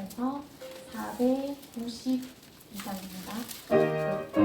합해서 452장입니다.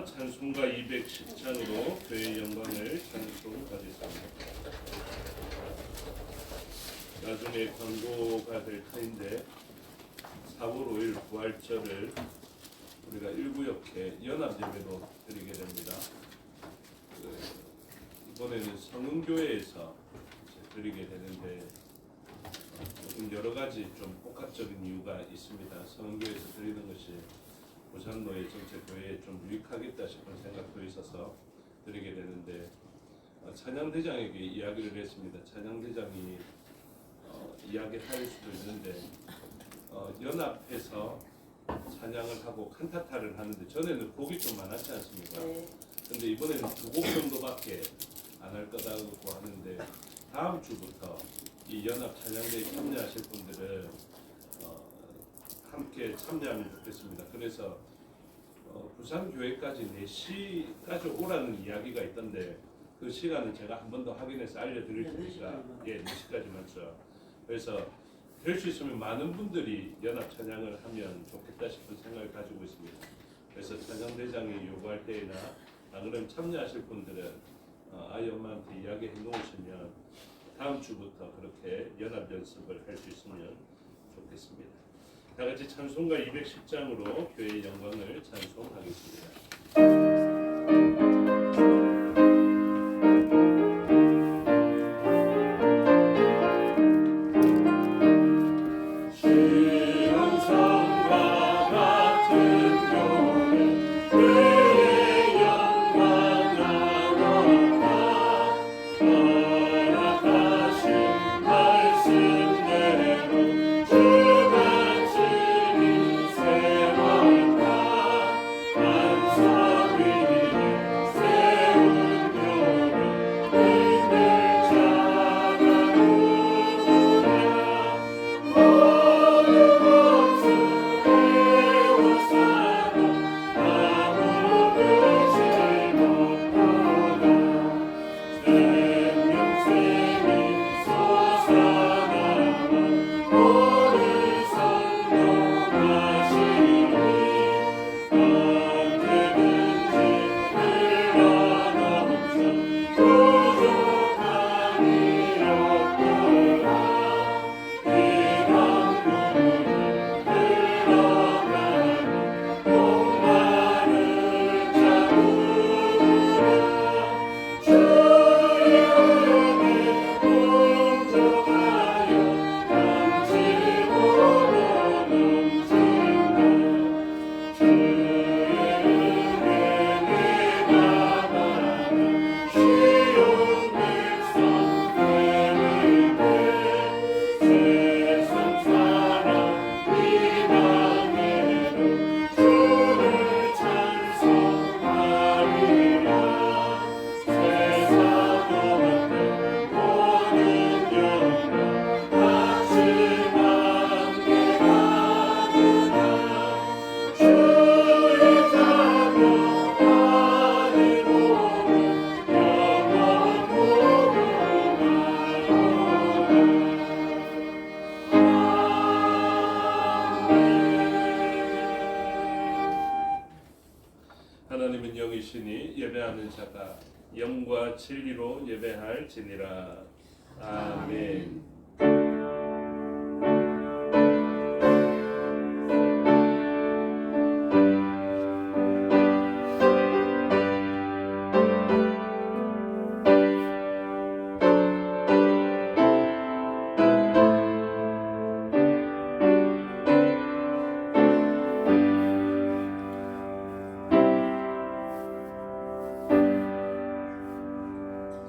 찬송가 210장으로 교회의 영광을 찬송하겠습니다. 나중에 광고가 될 터인데 4월 5일 부활절을 우리가 1구역회 연합예배로 드리게 됩니다. 이번에는 성흥교회에서 드리게 되는데 조금 여러 가지 좀 복합적인 이유가 있습니다. 성흥교회에서 드리는 것이 부산노예 전체 교회에 좀 유익하겠다 싶은 생각도 있어서 드리게 되는데 찬양대장에게 이야기를 했습니다. 찬양대장이 이야기할 수도 있는데 연합해서 찬양을 하고 칸타타를 하는데 전에는 곡이 좀 많았지 않습니까? 근데 이번에는 2곡 정도밖에 안 할 거다고 하는데 다음 주부터 이 연합 찬양대에 참여하실 분들은 함께 참여하면 좋겠습니다. 그래서 부산 교회까지 4시까지 오라는 이야기가 있던데 그 시간은 제가 한 번 더 확인해서 알려드릴 테니까 4시까지 맞죠. 그래서 될 수 있으면 많은 분들이 연합 찬양을 하면 좋겠다 싶은 생각을 가지고 있습니다. 그래서 찬양대장이 요구할 때나 그럼 참여하실 분들은 아이 엄마한테 이야기해 놓으시면 다음 주부터 그렇게 연합 연습을 할 수 있으면 좋겠습니다. 다 같이 찬송가 210장으로 교회의 영광을 찬송하겠습니다. 주가 지리 세웠다. 하나님은 영이시니 예배하는 자가 영과 진리로 예배할지니라. 아멘.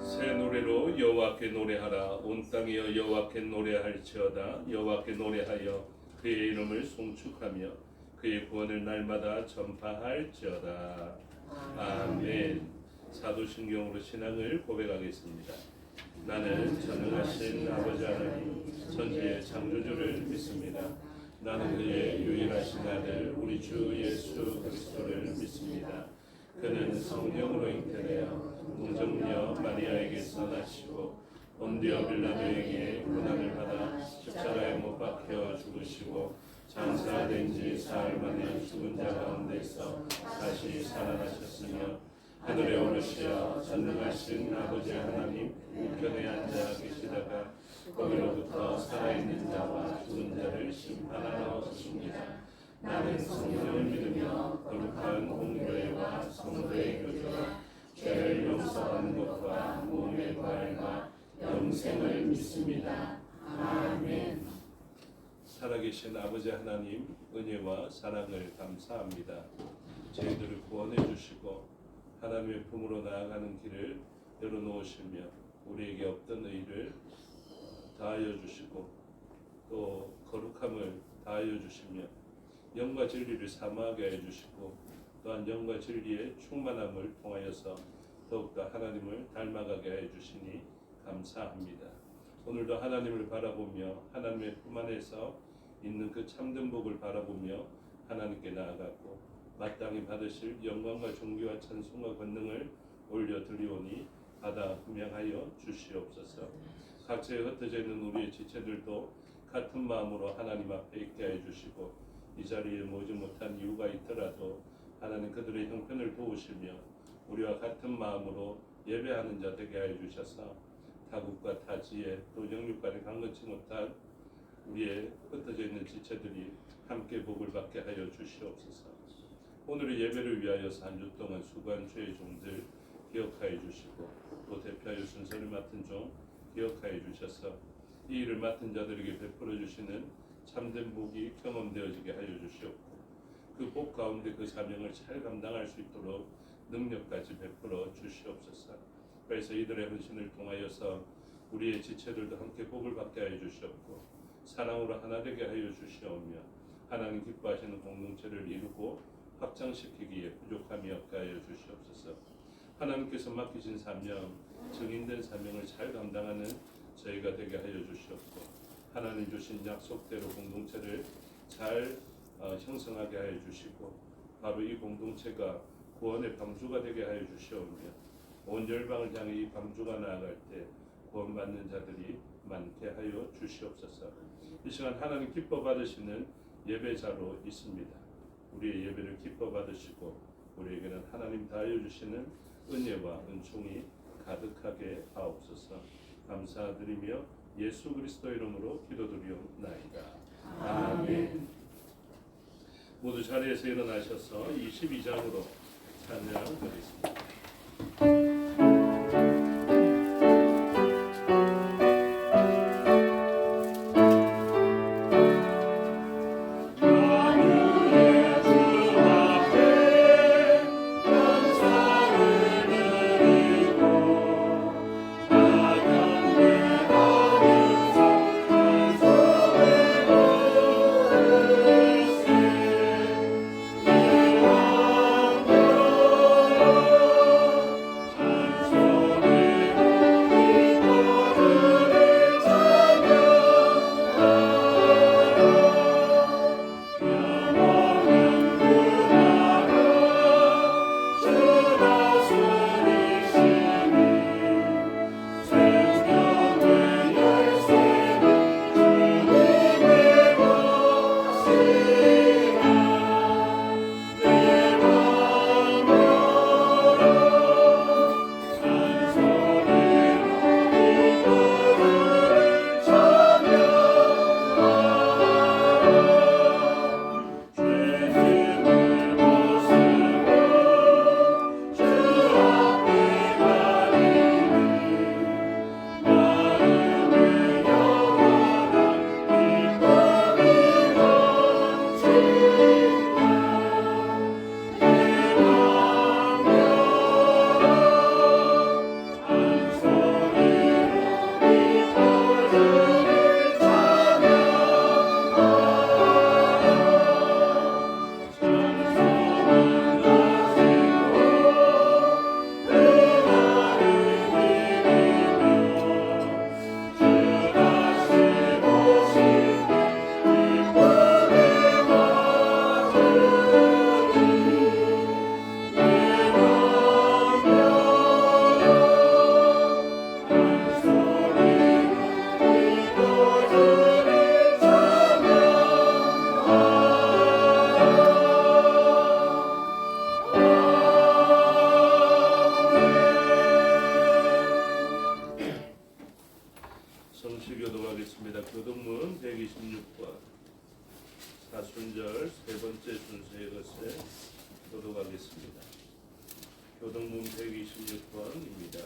새 노래로 여호와께 노래하라. 온 땅이여 여호와께 노래할지어다. 여호와께 노래하여 그의 이름을 송축하며 그의 구원을 날마다 전파할지어다. 아멘. 사도신경으로 신앙을 고백하겠습니다. 나는 전능하신 아버지 하나님 천지의 창조주를 믿습니다. 나는 그의 유일하신 아들 우리 주 예수 그리스도를 믿습니다. 그는 성령으로 잉태되어 동정녀 마리아에게서 나시고 본디오 빌라도에게 고난을 받아 십자가에 못 박혀 죽으시고 장사된 지 사흘 만에 죽은 자 가운데서 다시 살아나셨으며 하늘에 오르시어 전능하신 아버지 하나님 우편에 앉아 계시다가 거기로부터 살아있는 자와 죽은 자를 심판하러 오십니다. 나는 성령을 믿으며 거룩한 공교회와 성도의 교제와 죄를 용서하는 것과 몸의 부활과 영생을 믿습니다. 아멘. 살아계신 아버지 하나님 은혜와 사랑을 감사합니다. 저희들을 구원해 주시고 하나님의 품으로 나아가는 길을 열어놓으시며 우리에게 없던 의를 다하여 주시고 또 거룩함을 다하여 주시며 영과 진리를 사모하게 해 주시고 또한 영과 진리의 충만함을 통하여서 더욱더 하나님을 닮아가게 해 주시니 감사합니다. 오늘도 하나님을 바라보며 하나님의 품 안에서 있는 그 참된 복을 바라보며 하나님께 나아가고 마땅히 받으실 영광과 존귀와 찬송과 권능을 올려드리오니 받아 분명하여 주시옵소서. 각처에 흩어져 있는 우리의 지체들도 같은 마음으로 하나님 앞에 있게 해 주시고 이 자리에 모지 못한 이유가 있더라도 하나님 그들의 형편을 도우시며 우리와 같은 마음으로 예배하는 자 되게 하여 주셔서 타국과 타지에 또 영육간에 강건치 못한 우리의 흩어져 있는 지체들이 함께 복을 받게 하여 주시옵소서. 오늘의 예배를 위하여서 한 주 동안 수고한 주의 종들 기억하여 주시고 또 대표하여 순서를 맡은 종 기억하여 주셔서 이 일을 맡은 자들에게 베풀어 주시는 참된 복이 경험되어지게 하여 주시옵고 그 복 가운데 그 사명을 잘 감당할 수 있도록 능력까지 베풀어 주시옵소서. 그래서 이들의 헌신을 통하여서 우리의 지체들도 함께 복을 받게 하여 주시옵고 사랑으로 하나 되게 하여 주시오며 하나님 기뻐하시는 공동체를 이루고 확장시키기에 부족함이 없게 하여 주시옵소서. 하나님께서 맡기신 사명, 증인된 사명을 잘 감당하는 저희가 되게 하여 주시옵고 하나님 주신 약속대로 공동체를 잘 형성하게 하여 주시고 바로 이 공동체가 구원의 방주가 되게 하여 주시오며 온 열방을 향해 이 방주가 나아갈 때 구원받는 자들이 많게 하여 주시옵소서. 이 시간 하나님 기뻐 받으시는 예배자로 있습니다. 우리의 예배를 기뻐 받으시고 우리에게는 하나님 다하여 주시는 은혜와 은총이 가득하게 하옵소서. 감사드리며 예수 그리스도 이름으로 기도드리옵나이다. 아멘. 모두 자리에서 일어나셔서 22장으로 찬양하겠습니다. 순절 세 번째 순서의 것을 교독하겠습니다. 교독문 126번입니다.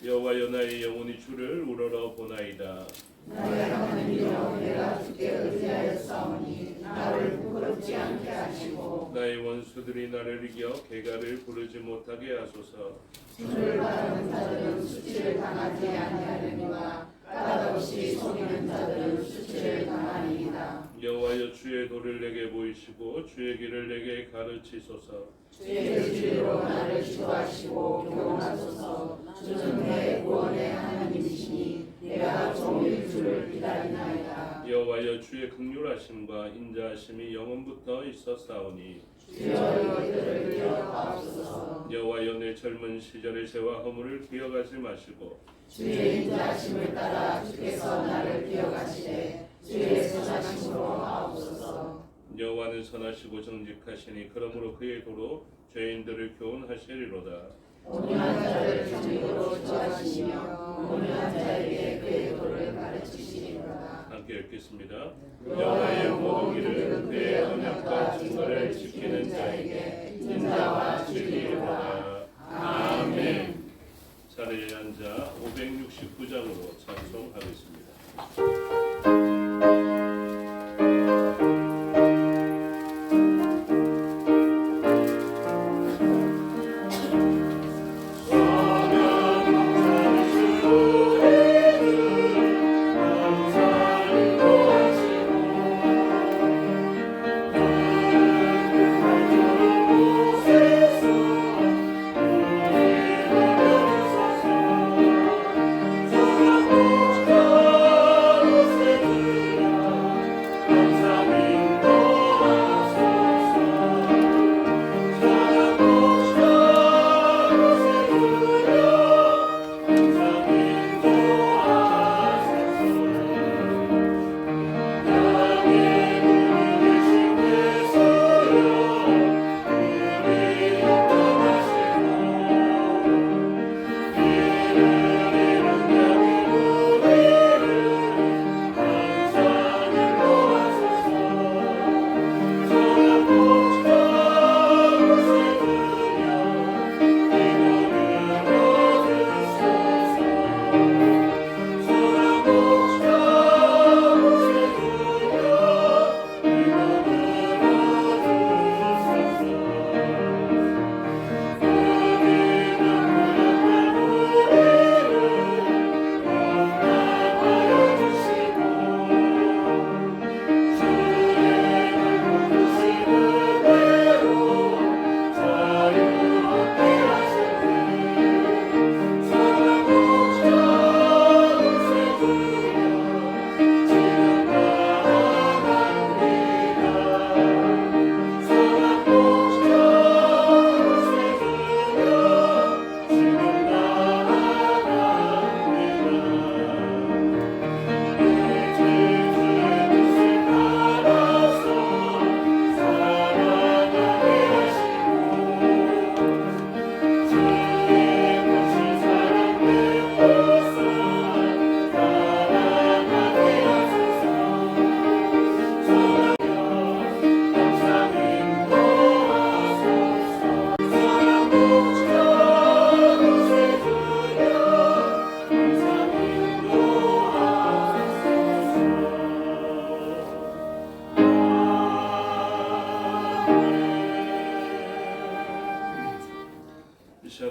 여호와여 나의 영혼이 주를 우러러 보나이다. 나의 하나님이여 내가 주께 의지하였사오니 나를 부끄럽지 않게 하시고 나의 원수들이 나를 이겨 개가를 부르지 못하게 하소서. 주를 바라는 자들은 수치를 당하지 아니하려니와 까닭없이 속이는 자들은 수치를 당하니이다. 여호와여 주의 도를 내게 보이시고 주의 길을 내게 가르치소서. 주의 주로 나를 지도하시고 교훈하소서. 주는 내 구원의 하나님이시니 내가 종일 주를 기다리나이다. 여호와여 주의 긍휼하심과 인자하심이 영원부터 있었사오니 주여 이들을 기억하옵소서. 여호와여 내 젊은 시절의 죄와 허물을 기억하지 마시고 주의 인자하심을 따라 주께서 나를 기억하시되 주의 선하심으로 하옵소서. 여호와는 선하시고 정직하시니 그러므로 그의 도로 죄인들을 교훈하시리로다. 온유한 자를 정직으로 좋아하시며 온유한 자에게 그의 도를 가르치시리로다. 함께 읽겠습니다. 여호와의 모든 길은 그의 언약과 증거를 지키는 자에게 인자와 진리로다. 아멘. 자리에 앉아 569장으로 찬송하겠습니다.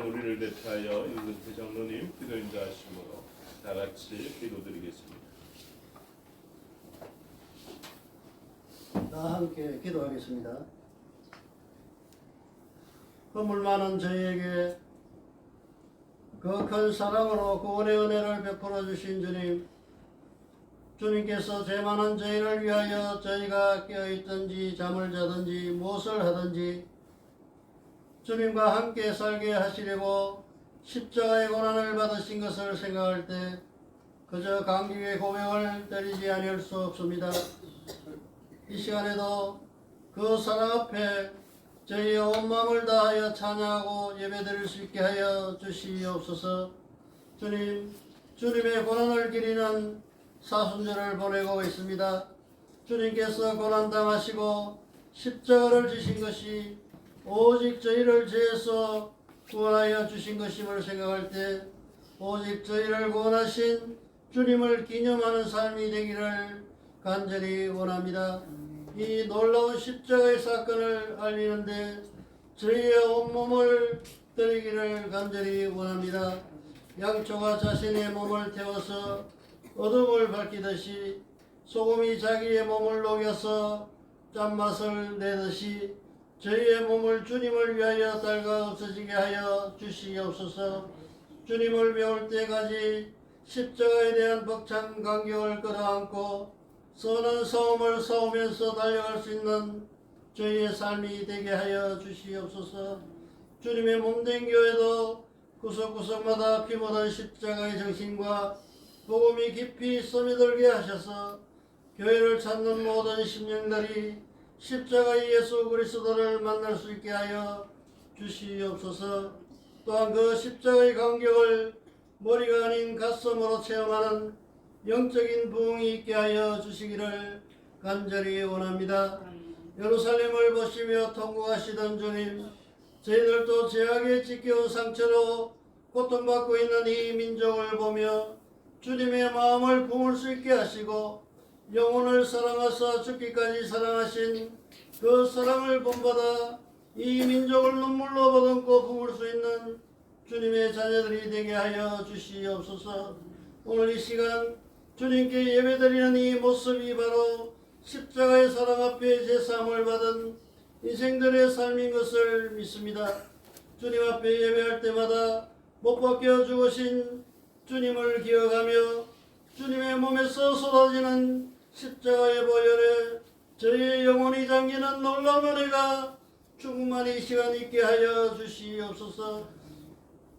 우리를 대표하여 임근태 장로님 기도 인도하심으로 다 같이 기도드리겠습니다. 다 함께 기도하겠습니다. 허물 많은 저희에게 그 큰 사랑으로 구원의 은혜를 베풀어 주신 주님, 주님께서 죄 많은 저희를 위하여 저희가 깨어있든지 잠을 자든지 무엇을 하든지 주님과 함께 살게 하시려고 십자가의 고난을 받으신 것을 생각할 때 그저 감격의 고백을 드리지 아니할 수 없습니다. 이 시간에도 그 사랑 앞에 저희의 온 마음을 다하여 찬양하고 예배드릴 수 있게 하여 주시옵소서. 주님, 주님의 고난을 기리는 사순절을 보내고 있습니다. 주님께서 고난당하시고 십자가를 지신 것이 오직 저희를 죄에서 구원하여 주신 것임을 생각할 때 오직 저희를 구원하신 주님을 기념하는 삶이 되기를 간절히 원합니다. 이 놀라운 십자가의 사건을 알리는데 저희의 온몸을 드리기를 간절히 원합니다. 양초가 자신의 몸을 태워서 어둠을 밝히듯이 소금이 자기의 몸을 녹여서 짠맛을 내듯이 저희의 몸을 주님을 위하여 달가 없어지게 하여 주시옵소서. 주님을 배울 때까지 십자가에 대한 벅찬 감격을 끌어안고 선한 싸움을 싸우면서 달려갈 수 있는 저희의 삶이 되게 하여 주시옵소서. 주님의 몸된 교회도 구석구석마다 피 묻은 십자가의 정신과 복음이 깊이 스며들게 하셔서 교회를 찾는 모든 심령들이 십자가의 예수 그리스도를 만날 수 있게 하여 주시옵소서. 또한 그 십자가의 감격을 머리가 아닌 가슴으로 체험하는 영적인 부흥이 있게 하여 주시기를 간절히 원합니다. 예루살렘을 보시며 통곡하시던 주님, 저희들도 죄악에 지켜온 상처로 고통받고 있는 이 민족을 보며 주님의 마음을 품을 수 있게 하시고 영혼을 사랑하사 죽기까지 사랑하신 그 사랑을 본받아 이 민족을 눈물로 보듬고 품을 수 있는 주님의 자녀들이 되게 하여 주시옵소서. 오늘 이 시간 주님께 예배드리는 이 모습이 바로 십자가의 사랑 앞에 제사함을 받은 인생들의 삶인 것을 믿습니다. 주님 앞에 예배할 때마다 못 박혀 죽으신 주님을 기억하며 주님의 몸에서 쏟아지는 십자가의 보혈에 저희의 영혼이 잠기는 놀라운 은혜가 충만 이 시간 있게 하여 주시옵소서.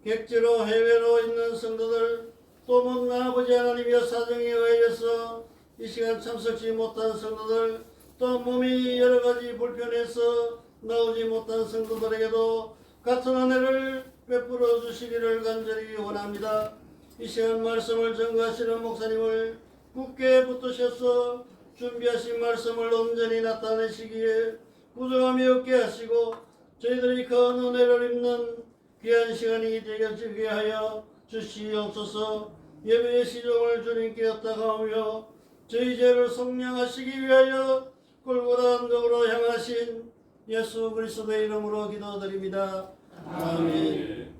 객지로 해외로 있는 성도들 또 문 아버지 하나님의 사정에 의해서 이 시간 참석지 못한 성도들 또 몸이 여러가지 불편해서 나오지 못한 성도들에게도 같은 은혜를 베풀어 주시기를 간절히 원합니다. 이 시간 말씀을 전가하시는 목사님을 굳게 붙드셔서 준비하신 말씀을 온전히 나타내시기에 부족함이 없게 하시고 저희들이 큰 은혜를 입는 귀한 시간이 되게 하여 주시옵소서. 예배의 시종을 주님께 엎다가오며 저희 죄를 속량하시기 위하여 골고다 언덕으로 향하신 예수 그리스도의 이름으로 기도드립니다. 아멘.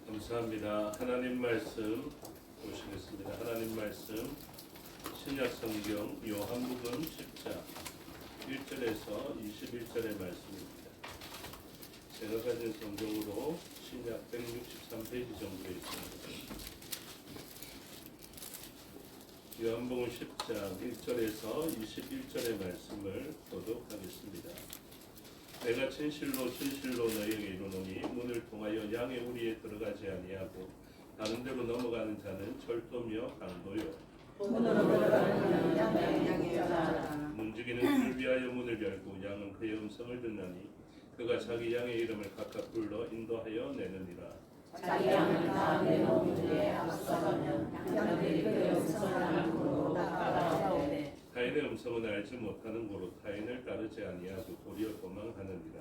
감사합니다. 하나님 말씀 보시겠습니다. 하나님 말씀 신약 성경 요한복음 10장 1절에서 21절의 말씀입니다. 제가 가진 성경으로 신약 163페이지 정도에 있습니다. 요한복음 10장 1절에서 21절의 말씀을 도독하겠습니다. 내가 진실로 진실로 너희에게 이르노니 문을 통하여 양의 우리에 들어가지 아니하고 다른 데로 넘어가는 자는 절도며 강도요 문지기는 그를 위하여 문을 열고 양은 그의 음성을 듣나니 그가 자기 양의 이름을 각각 불러 인도하여 내느니라. 자기 양을 다 내놓으되 앞서가면 양들이 그의 음성을 알므로 따라오되 타인의 음성은 알지 못하는 고로 타인을 따르지 아니하고 도리어 도망하느니라.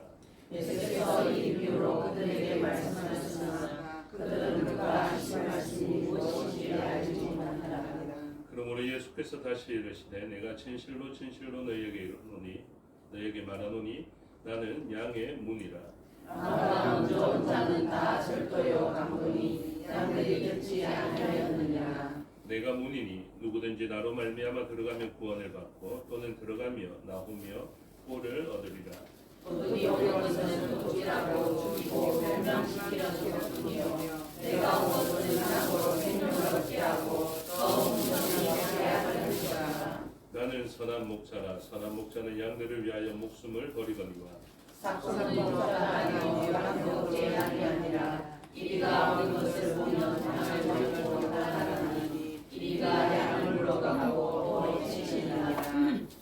예수께서 이 비유로 그들에게 말씀하셨으나 그들은 그가 하신 말씀이 무엇인지 알지 못하더라. 그러므로 예수께서 다시 이르시되 내가 진실로 진실로 너희에게 이르노니 너희에게 말하노니 나는 양의 문이라. 나보다 먼저 온 자는 다 절도요 강도니 양들이 듣지 아니하였느니라. 내가 문이니 누구든지 나로 말미암아 들어가면 구원을 받고 또는 들어가며 나오며 꼴을 얻으리라. 도둑이 오는 것은 도둑이라고 죽이고 멸망시키려는 것뿐이요 내가 온 것은 사고로 생명을 얻게 하고 또 운명을 얻게 하려 함이라. 나는 선한 선한 목자라 선한 목자는 양들을 위하여 목숨을 버리거니와 삭소는 목자가 아니요 양도 제한이 아니라 이리가 얻은 것을 보면 양을 버리고 따라가니 이리가 양을 물어가고 또 지시니라.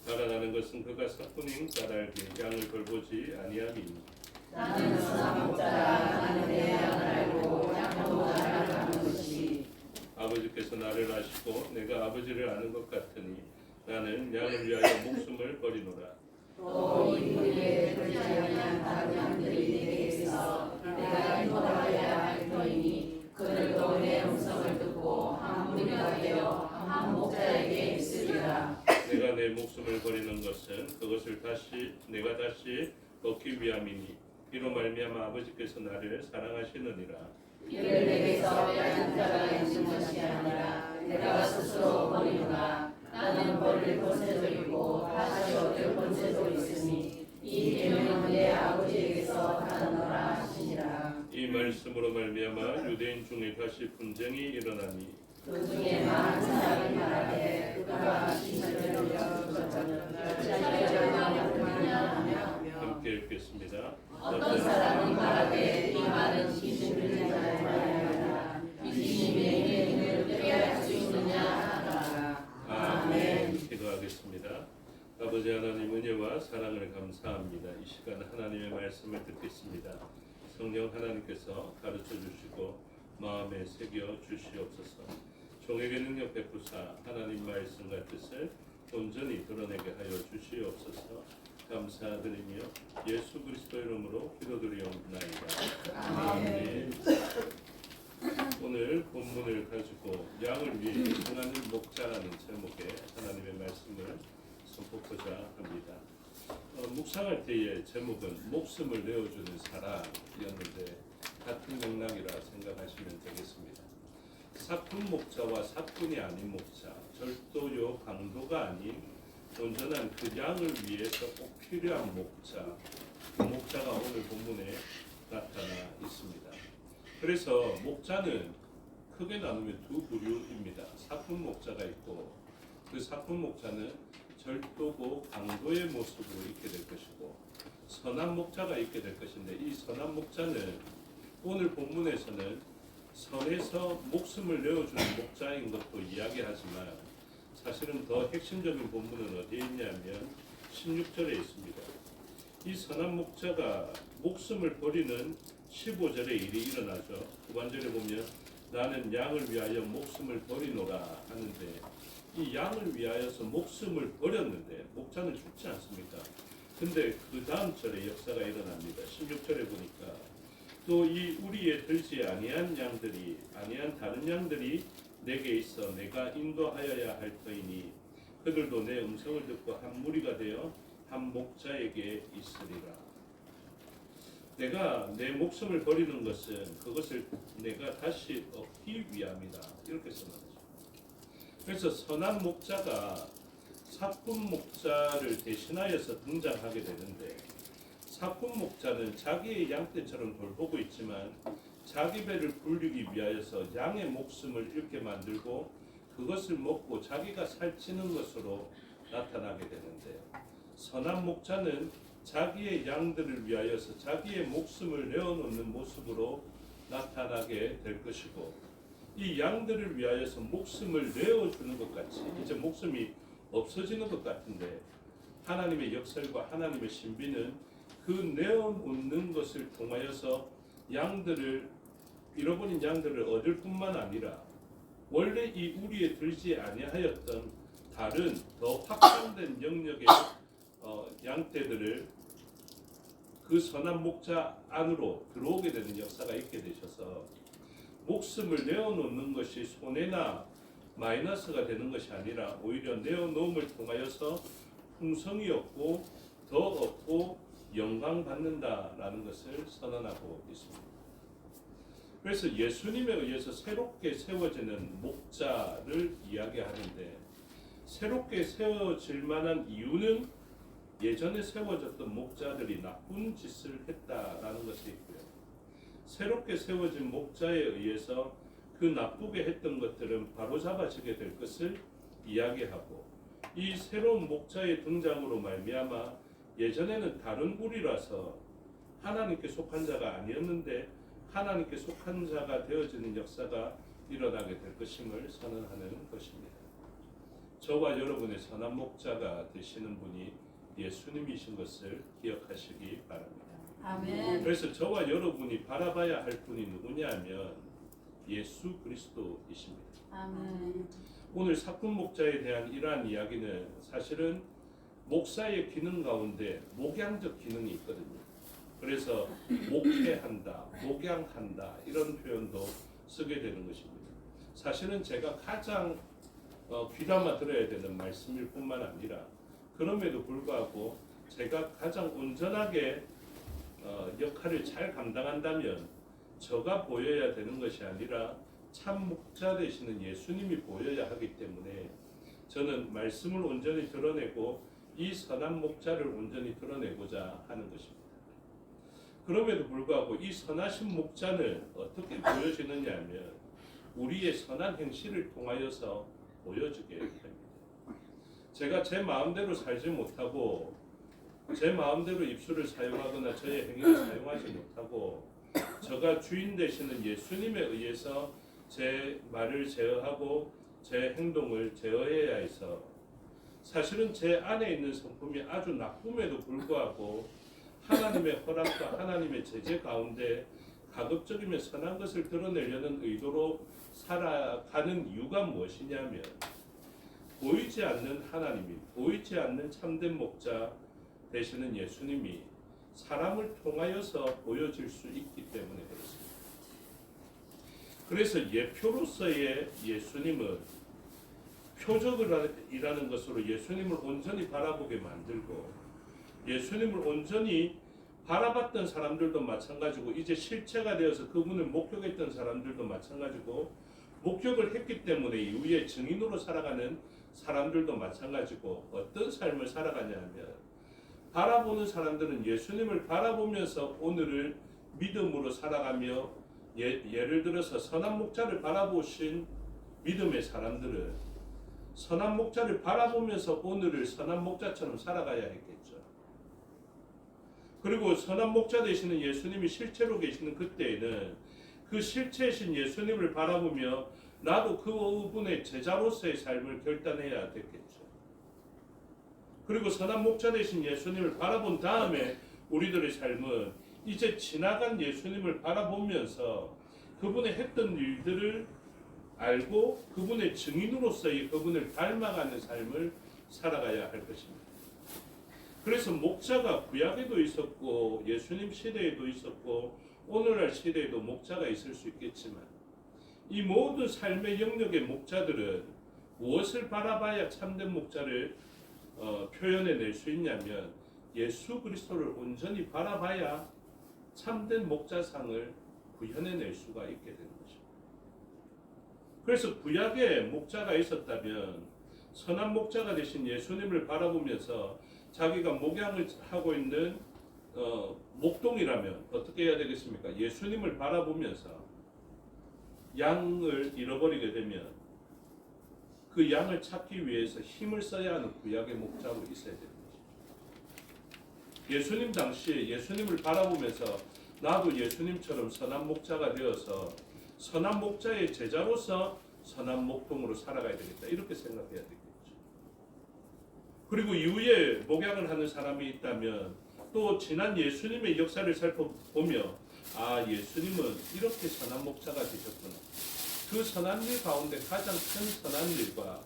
따라가는 것은 그가 사뿐인 따라알기 양을 돌보지 아니함이니 나는 선한 목자라 나는 내 양을 알고 양도 나를 아는 것이 아버지께서 나를 아시고 내가 아버지를 아는 것 같으니 나는 양을 위하여 목숨을 버리노라. 또 이 무리에 들지 아니한 다른 양들이 내게 있어 내가 인도하여야 할 터이니 그들도 내 음성을 듣고 한 무리가 되어 한 목자에게 있으리라. 내가 내 목숨을 버리는 것은 그것을 내가 다시 얻기 위함이니 이로 말미암아 아버지께서 나를 사랑하시느니라. 이를 내게서 빼앗는 자가 있는 것이 아니라 내가 스스로 버리노라. 나는 버릴 권세도 있고 다시 얻을 권세도 있으니 이 계명은 내 아버지에게서 받았노라 하시니라. 이 말씀으로 말미암아 유대인 중에 다시 분쟁이 일어나니 그 중에 많은 사람이 말하되 그가 신실을 함께 읽겠습니다. 어떤 사람이 말하되 이 말은 신실을 자의 말이라 이님의 힘을 빼앗을 수 있느냐 하더라. 아멘. 기도하겠습니다. 아버지 하나님 은혜와 사랑을 감사합니다. 이 시간 하나님의 말씀을 듣겠습니다. 성령 하나님께서 가르쳐 주시고 마음에 새겨 주시옵소서. 종에게 능력 베푸사 하나님 말씀과 뜻을 온전히 드러내게 하여 주시옵소서. 감사드리며 예수 그리스도 이름으로 기도드리옵나이다. 아멘. 오늘 본문을 가지고 양을 위해 행하는 목자라는 제목의 하나님의 말씀을 선포하고자 합니다. 묵상할 때의 제목은 목숨을 내어주는 사람이었는데 같은 맥락이라 생각하시면 되겠습니다. 사꾼 목자와 사꾼이 아닌 목자, 절도요 강도가 아닌 온전한 그 양을 위해서 꼭 필요한 목자, 그 목자가 오늘 본문에 나타나 있습니다. 그래서 목자는 크게 나누면 두 부류입니다. 사꾼 목자가 있고 그 사꾼 목자는 절도고 강도의 모습으로 있게 될 것이고 선한 목자가 있게 될 것인데 이 선한 목자는 오늘 본문에서는 선에서 목숨을 내어주는 목자인 것도 이야기하지만 사실은 더 핵심적인 본문은 어디에 있냐면 16절에 있습니다. 이 선한 목자가 목숨을 버리는 15절에 일이 일어나죠. 후반절에 보면 나는 양을 위하여 목숨을 버리노라 하는데 이 양을 위하여서 목숨을 버렸는데 목자는 죽지 않습니까? 근데 그 다음 절에 역사가 일어납니다. 16절에 보니까 또 이 우리에 들지 아니한 다른 양들이 내게 있어 내가 인도하여야 할 터이니 그들도 내 음성을 듣고 한 무리가 되어 한 목자에게 있으리라. 내가 내 목숨을 버리는 것은 그것을 내가 다시 얻기 위함이다. 이렇게 써놨죠. 그래서 선한 목자가 사꾼 목자를 대신하여서 등장하게 되는데 사꾼 목자는 자기의 양떼처럼 돌보고 있지만 자기 배를 불리기 위하여서 양의 목숨을 잃게 만들고 그것을 먹고 자기가 살찌는 것으로 나타나게 되는데 선한 목자는 자기의 양들을 위하여서 자기의 목숨을 내어놓는 모습으로 나타나게 될 것이고 이 양들을 위하여서 목숨을 내어주는 것 같이 이제 목숨이 없어지는 것 같은데 하나님의 역설과 하나님의 신비는 그 내어놓는 것을 통하여서 잃어버린 양들을 얻을 뿐만 아니라 원래 이 우리에 들지 아니하였던 다른 더 확장된 영역의 양떼들을 그 선한 목자 안으로 들어오게 되는 역사가 있게 되셔서 목숨을 내어놓는 것이 손해나 마이너스가 되는 것이 아니라 오히려 내어놓음을 통하여서 풍성이 없고 더 얻고 영광 받는다라는 것을 선언하고 있습니다. 그래서 예수님에 의해서 새롭게 세워지는 목자를 이야기하는데 새롭게 세워질 만한 이유는 예전에 세워졌던 목자들이 나쁜 짓을 했다라는 것이 있고요. 새롭게 세워진 목자에 의해서 그 나쁘게 했던 것들은 바로잡아지게 될 것을 이야기하고 이 새로운 목자의 등장으로 말미암아 예전에는 다른 우리라서 하나님께 속한 자가 아니었는데 하나님께 속한 자가 되어지는 역사가 일어나게 될 것임을 선언하는 것입니다. 저와 여러분의 선한 목자가 되시는 분이 예수님이신 것을 기억하시기 바랍니다. 아멘. 그래서 저와 여러분이 바라봐야 할 분이 누구냐면 예수 그리스도이십니다. 아멘. 오늘 사꾼 목자에 대한 이러한 이야기는 사실은 목사의 기능 가운데 목양적 기능이 있거든요. 그래서 목회한다, 목양한다 이런 표현도 쓰게 되는 것입니다. 사실은 제가 가장 귀담아 들어야 되는 말씀일 뿐만 아니라 그럼에도 불구하고 제가 가장 온전하게 역할을 잘 감당한다면 저가 보여야 되는 것이 아니라 참 목자 되시는 예수님이 보여야 하기 때문에 저는 말씀을 온전히 드러내고 이 선한 목자를 온전히 드러내고자 하는 것입니다. 그럼에도 불구하고 이 선하신 목자는 어떻게 보여지느냐 하면 우리의 선한 행실을 통하여서 보여지게 됩니다. 제가 제 마음대로 살지 못하고 제 마음대로 입술을 사용하거나 저의 행위를 사용하지 못하고 저가 주인 되시는 예수님에 의해서 제 말을 제어하고 제 행동을 제어해야 해서 사실은 제 안에 있는 성품이 아주 나쁨에도 불구하고 하나님의 허락과 하나님의 제재 가운데 가급적이면 선한 것을 드러내려는 의도로 살아가는 이유가 무엇이냐면 보이지 않는 하나님이 보이지 않는 참된 목자 되시는 예수님이 사람을 통하여서 보여질 수 있기 때문에 그렇습니다. 그래서 예표로서의 예수님은 표적이라는 것으로 예수님을 온전히 바라보게 만들고 예수님을 온전히 바라봤던 사람들도 마찬가지고 이제 실체가 되어서 그분을 목격했던 사람들도 마찬가지고 목격을 했기 때문에 이후에 증인으로 살아가는 사람들도 마찬가지고 어떤 삶을 살아가냐 하면 바라보는 사람들은 예수님을 바라보면서 오늘을 믿음으로 살아가며 예를 들어서 선한 목자를 바라보신 믿음의 사람들은 선한 목자를 바라보면서 오늘을 선한 목자처럼 살아가야 했겠죠. 그리고 선한 목자 되시는 예수님이 실체로 계시는 그때에는 그 실체이신 예수님을 바라보며 나도 그분의 제자로서의 삶을 결단해야 됐겠죠. 그리고 선한 목자 되신 예수님을 바라본 다음에 우리들의 삶은 이제 지나간 예수님을 바라보면서 그분의 했던 일들을 알고 그분의 증인으로서의 그분을 닮아가는 삶을 살아가야 할 것입니다. 그래서 목자가 구약에도 있었고 예수님 시대에도 있었고 오늘날 시대에도 목자가 있을 수 있겠지만 이 모든 삶의 영역의 목자들은 무엇을 바라봐야 참된 목자를 표현해낼 수 있냐면 예수 그리스도를 온전히 바라봐야 참된 목자상을 구현해낼 수가 있게 되는 것입니다. 그래서 구약에 목자가 있었다면 선한 목자가 되신 예수님을 바라보면서 자기가 목양을 하고 있는 목동이라면 어떻게 해야 되겠습니까? 예수님을 바라보면서 양을 잃어버리게 되면 그 양을 찾기 위해서 힘을 써야 하는 구약의 목자로 있어야 됩니다. 예수님 당시에 예수님을 바라보면서 나도 예수님처럼 선한 목자가 되어서 선한 목자의 제자로서 선한 목동으로 살아가야 되겠다 이렇게 생각해야 되겠죠. 그리고 이후에 목양을 하는 사람이 있다면 또 지난 예수님의 역사를 살펴보며 아 예수님은 이렇게 선한 목자가 되셨구나. 그 선한 일 가운데 가장 큰 선한 일과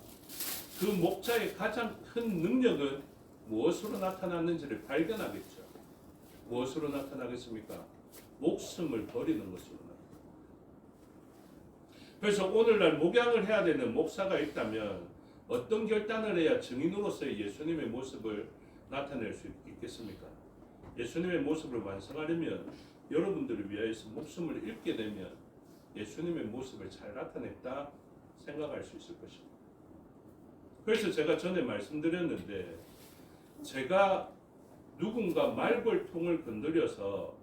그 목자의 가장 큰 능력은 무엇으로 나타났는지를 발견하겠죠. 무엇으로 나타나겠습니까? 목숨을 버리는 것으로 나타납니다. 그래서 오늘날 목양을 해야 되는 목사가 있다면 어떤 결단을 해야 증인으로서의 예수님의 모습을 나타낼 수 있겠습니까? 예수님의 모습을 완성하려면 여러분들을 위하여서 목숨을 잃게 되면 예수님의 모습을 잘 나타냈다 생각할 수 있을 것입니다. 그래서 제가 전에 말씀드렸는데 제가 누군가 말벌통을 건드려서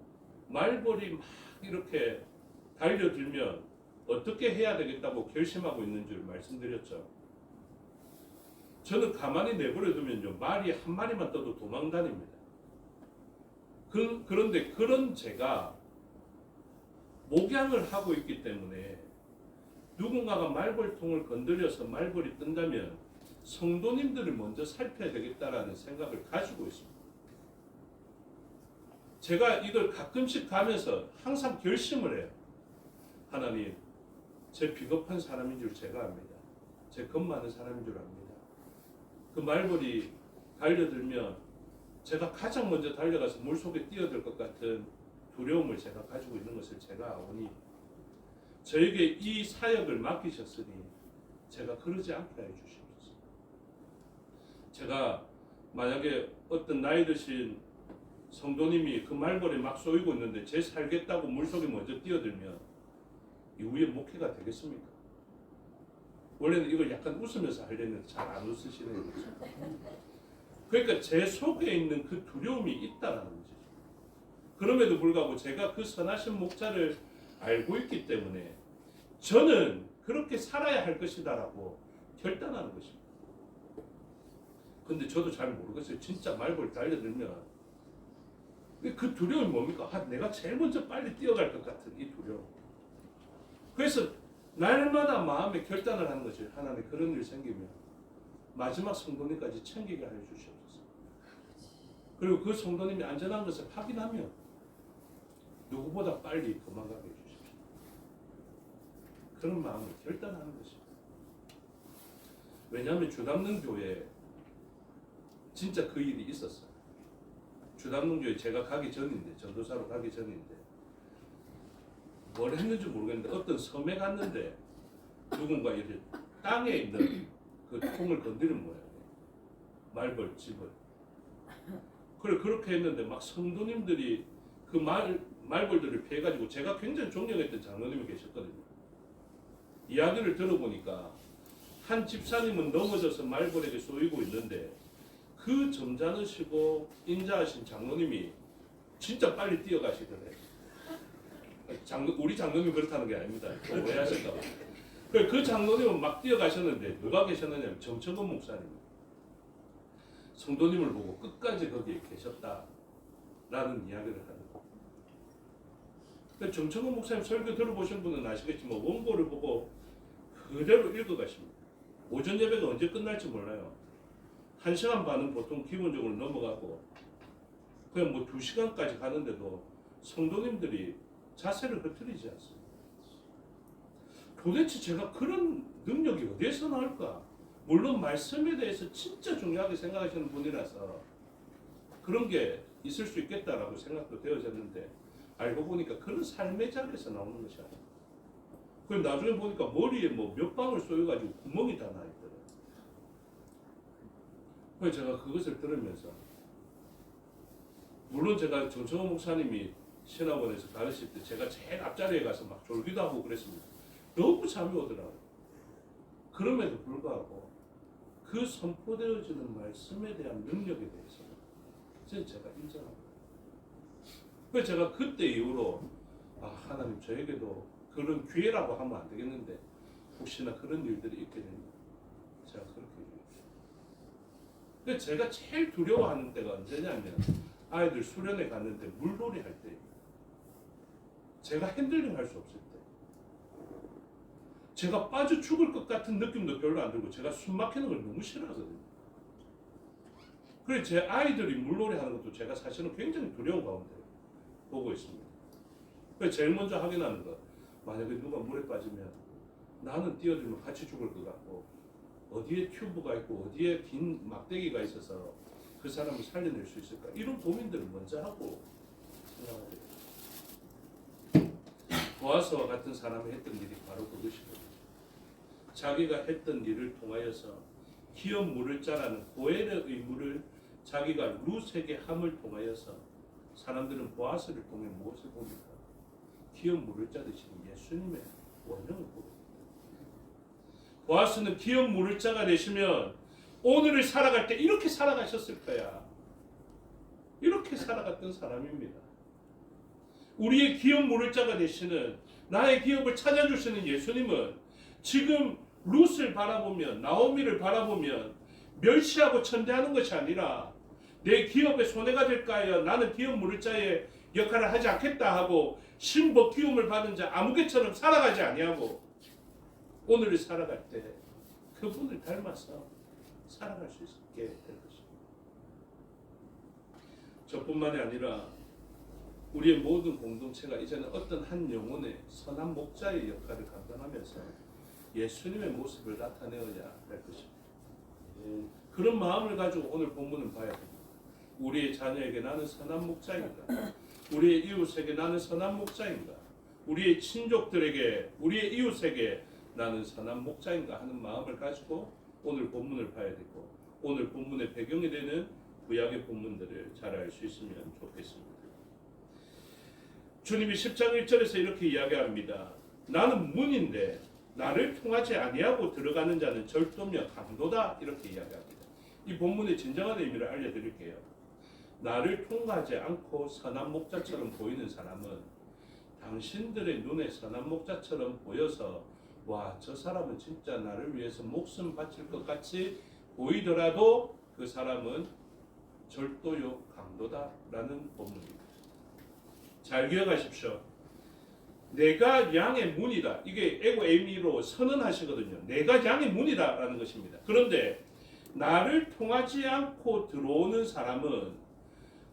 말벌이 막 이렇게 달려들면 어떻게 해야 되겠다고 결심하고 있는 줄 말씀드렸죠. 저는 가만히 내버려 두면요, 말이 한 마리만 떠도 도망다닙니다. 그런데 그런 제가 목양을 하고 있기 때문에 누군가가 말벌통을 건드려서 말벌이 뜬다면 성도님들을 먼저 살펴야 되겠다라는 생각을 가지고 있습니다. 제가 이걸 가끔씩 가면서 항상 결심을 해요. 하나님, 제 비겁한 사람인 줄 제가 압니다. 제 겁 많은 사람인 줄 압니다. 그 말벌이 달려들면 제가 가장 먼저 달려가서 물속에 뛰어들 것 같은 두려움을 제가 가지고 있는 것을 제가 아오니 저에게 이 사역을 맡기셨으니 제가 그러지 않게 해 주시옵소서. 제가 만약에 어떤 나이 드신 성도님이 그 말벌에 막 쏘이고 있는데 제 살겠다고 물속에 먼저 뛰어들면 이후에 목회가 되겠습니까? 원래는 이걸 약간 웃으면서 하려는데 잘 안 웃으시네요. 그러니까 제 속에 있는 그 두려움이 있다라는 거죠. 그럼에도 불구하고 제가 그 선하신 목자를 알고 있기 때문에 저는 그렇게 살아야 할 것이다라고 결단하는 것입니다. 근데 저도 잘 모르겠어요. 진짜 말벌 달려들면 그 두려움이 뭡니까? 내가 제일 먼저 빨리 뛰어갈 것 같은 이 두려움. 그래서 날마다 마음에 결단을 하는 거죠. 하나님, 그런 일 생기면 마지막 성도님까지 챙기게 하여 주시옵소서. 그리고 그 성도님이 안전한 것을 확인하면 누구보다 빨리 도망가게 해주십시오. 그런 마음을 결단하는 것입니다. 왜냐하면 주담는 교회에 진짜 그 일이 있었어요. 주담는 교회 제가 가기 전인데, 전도사로 가기 전인데 뭘 했는지 모르겠는데 어떤 섬에 갔는데 누군가 이렇게 땅에 있는 그 통을 건드린 모양이에요. 말벌 집을. 그래 그렇게 했는데 막 성도님들이 그 말벌들을 피해가지고 제가 굉장히 존경했던 장로님이 계셨거든요. 이야기를 들어보니까 한 집사님은 넘어져서 말벌에게 쏘이고 있는데 그 점잖으시고 인자하신 장로님이 진짜 빨리 뛰어가시더래. 우리 장로님 그렇다는 게 아닙니다. 오해하실까 봐. 그 장로님은 막 뛰어가셨는데 누가 계셨느냐면 정철근 목사님. 성도님을 보고 끝까지 거기에 계셨다라는 이야기를 하는 거예요. 정철근 목사님 설교 들어보신 분은 아시겠지만 원고를 보고 그대로 읽어가십니다. 오전 예배가 언제 끝날지 몰라요. 1시간 반은 보통 기본적으로 넘어가고 그냥 뭐 2시간까지 가는데도 성도님들이 자세를 흐트리지 않습니다. 도대체 제가 그런 능력이 어디에서 나올까? 물론 말씀에 대해서 진짜 중요하게 생각하시는 분이라서 그런 게 있을 수 있겠다라고 생각도 되어졌는데 알고 보니까 그런 삶의 자리에서 나오는 것이 아니에요. 그리고 나중에 보니까 머리에 뭐 몇 방울 쏘여가지고 구멍이 다 나 있더라고요. 그래서 제가 그것을 들으면서 물론 제가 정청호 목사님이 신학원에서 가르칠 때 제가 제일 앞자리에 가서 막 졸기도 하고 그랬습니다. 너무 잠이 오더라고요. 그럼에도 불구하고 그 선포되어지는 말씀에 대한 능력에 대해서는 제가 인정합니다. 그래서 제가 그때 이후로 하나님 저에게도 그런 기회라고 하면 안 되겠는데 혹시나 그런 일들이 있게 되면 제가 그렇게 해주십시오. 그래서 제가 제일 두려워하는 때가 언제냐면 아이들 수련회 갔는데 물놀이 할 때 제가 핸들링 할 수 없을 때 제가 빠져 죽을 것 같은 느낌도 별로 안 들고 제가 숨 막히는 걸 너무 싫어하거든요. 그래서 제 아이들이 물놀이 하는 것도 제가 사실은 굉장히 두려운 가운데 보고 있습니다. 그래서 제일 먼저 확인하는 것, 만약에 누가 물에 빠지면 나는 뛰어들면 같이 죽을 것 같고 어디에 튜브가 있고 어디에 긴 막대기가 있어서 그 사람을 살려낼 수 있을까? 이런 고민들을 먼저 하고 생각하게 됩니다. 보아스와 같은 사람이 했던 일이 바로 그것이거든요. 자기가 했던 일을 통하여서 기업 물을 자라는 고엘의 의무를 자기가 룻에게 함을 통하여서 사람들은 보아스를 통해 무엇을 봅니까? 기업 물을 자르시는 예수님의 원형을 보게 됩니다. 보아스는 기업 물을 자가 되시면 오늘을 살아갈 때 이렇게 살아가셨을 거야. 이렇게 살아갔던 사람입니다. 우리의 기업 물을 자가 되시는 나의 기업을 찾아주시는 예수님은 지금 룻을 바라보면 나오미를 바라보면 멸시하고 천대하는 것이 아니라 내 기업에 손해가 될까 하여 나는 기업 물을 자의 역할을 하지 않겠다 하고 신복기움을 받은 자 아무개처럼 살아가지 아니하고 오늘을 살아갈 때 그분을 닮아서 살아갈 수 있게 될 것입니다. 저뿐만이 아니라 우리의 모든 공동체가 이제는 어떤 한 영혼의 선한 목자의 역할을 감당하면서 예수님의 모습을 나타내어야 할 것입니다. 그런 마음을 가지고 오늘 본문을 봐야 됩니다. 우리의 자녀에게 나는 선한 목자인가? 우리의 이웃에게 나는 선한 목자인가? 우리의 친족들에게, 우리의 이웃에게 나는 선한 목자인가 하는 마음을 가지고 오늘 본문을 봐야 되고 오늘 본문의 배경이 되는 구약의 본문들을 잘 알 수 있으면 좋겠습니다. 주님이 10장 1절에서 이렇게 이야기합니다. 나는 문인데 나를 통하지 아니하고 들어가는 자는 절도며 강도다 이렇게 이야기합니다. 이 본문의 진정한 의미를 알려드릴게요. 나를 통과하지 않고 선한 목자처럼 보이는 사람은 당신들의 눈에 선한 목자처럼 보여서 와, 저 사람은 진짜 나를 위해서 목숨 바칠 것 같이 보이더라도 그 사람은 절도요 강도다라는 본문입니다. 잘 기억하십시오. 내가 양의 문이다. 이게 에고 에이미로 선언하시거든요. 내가 양의 문이다라는 것입니다. 그런데 나를 통하지 않고 들어오는 사람은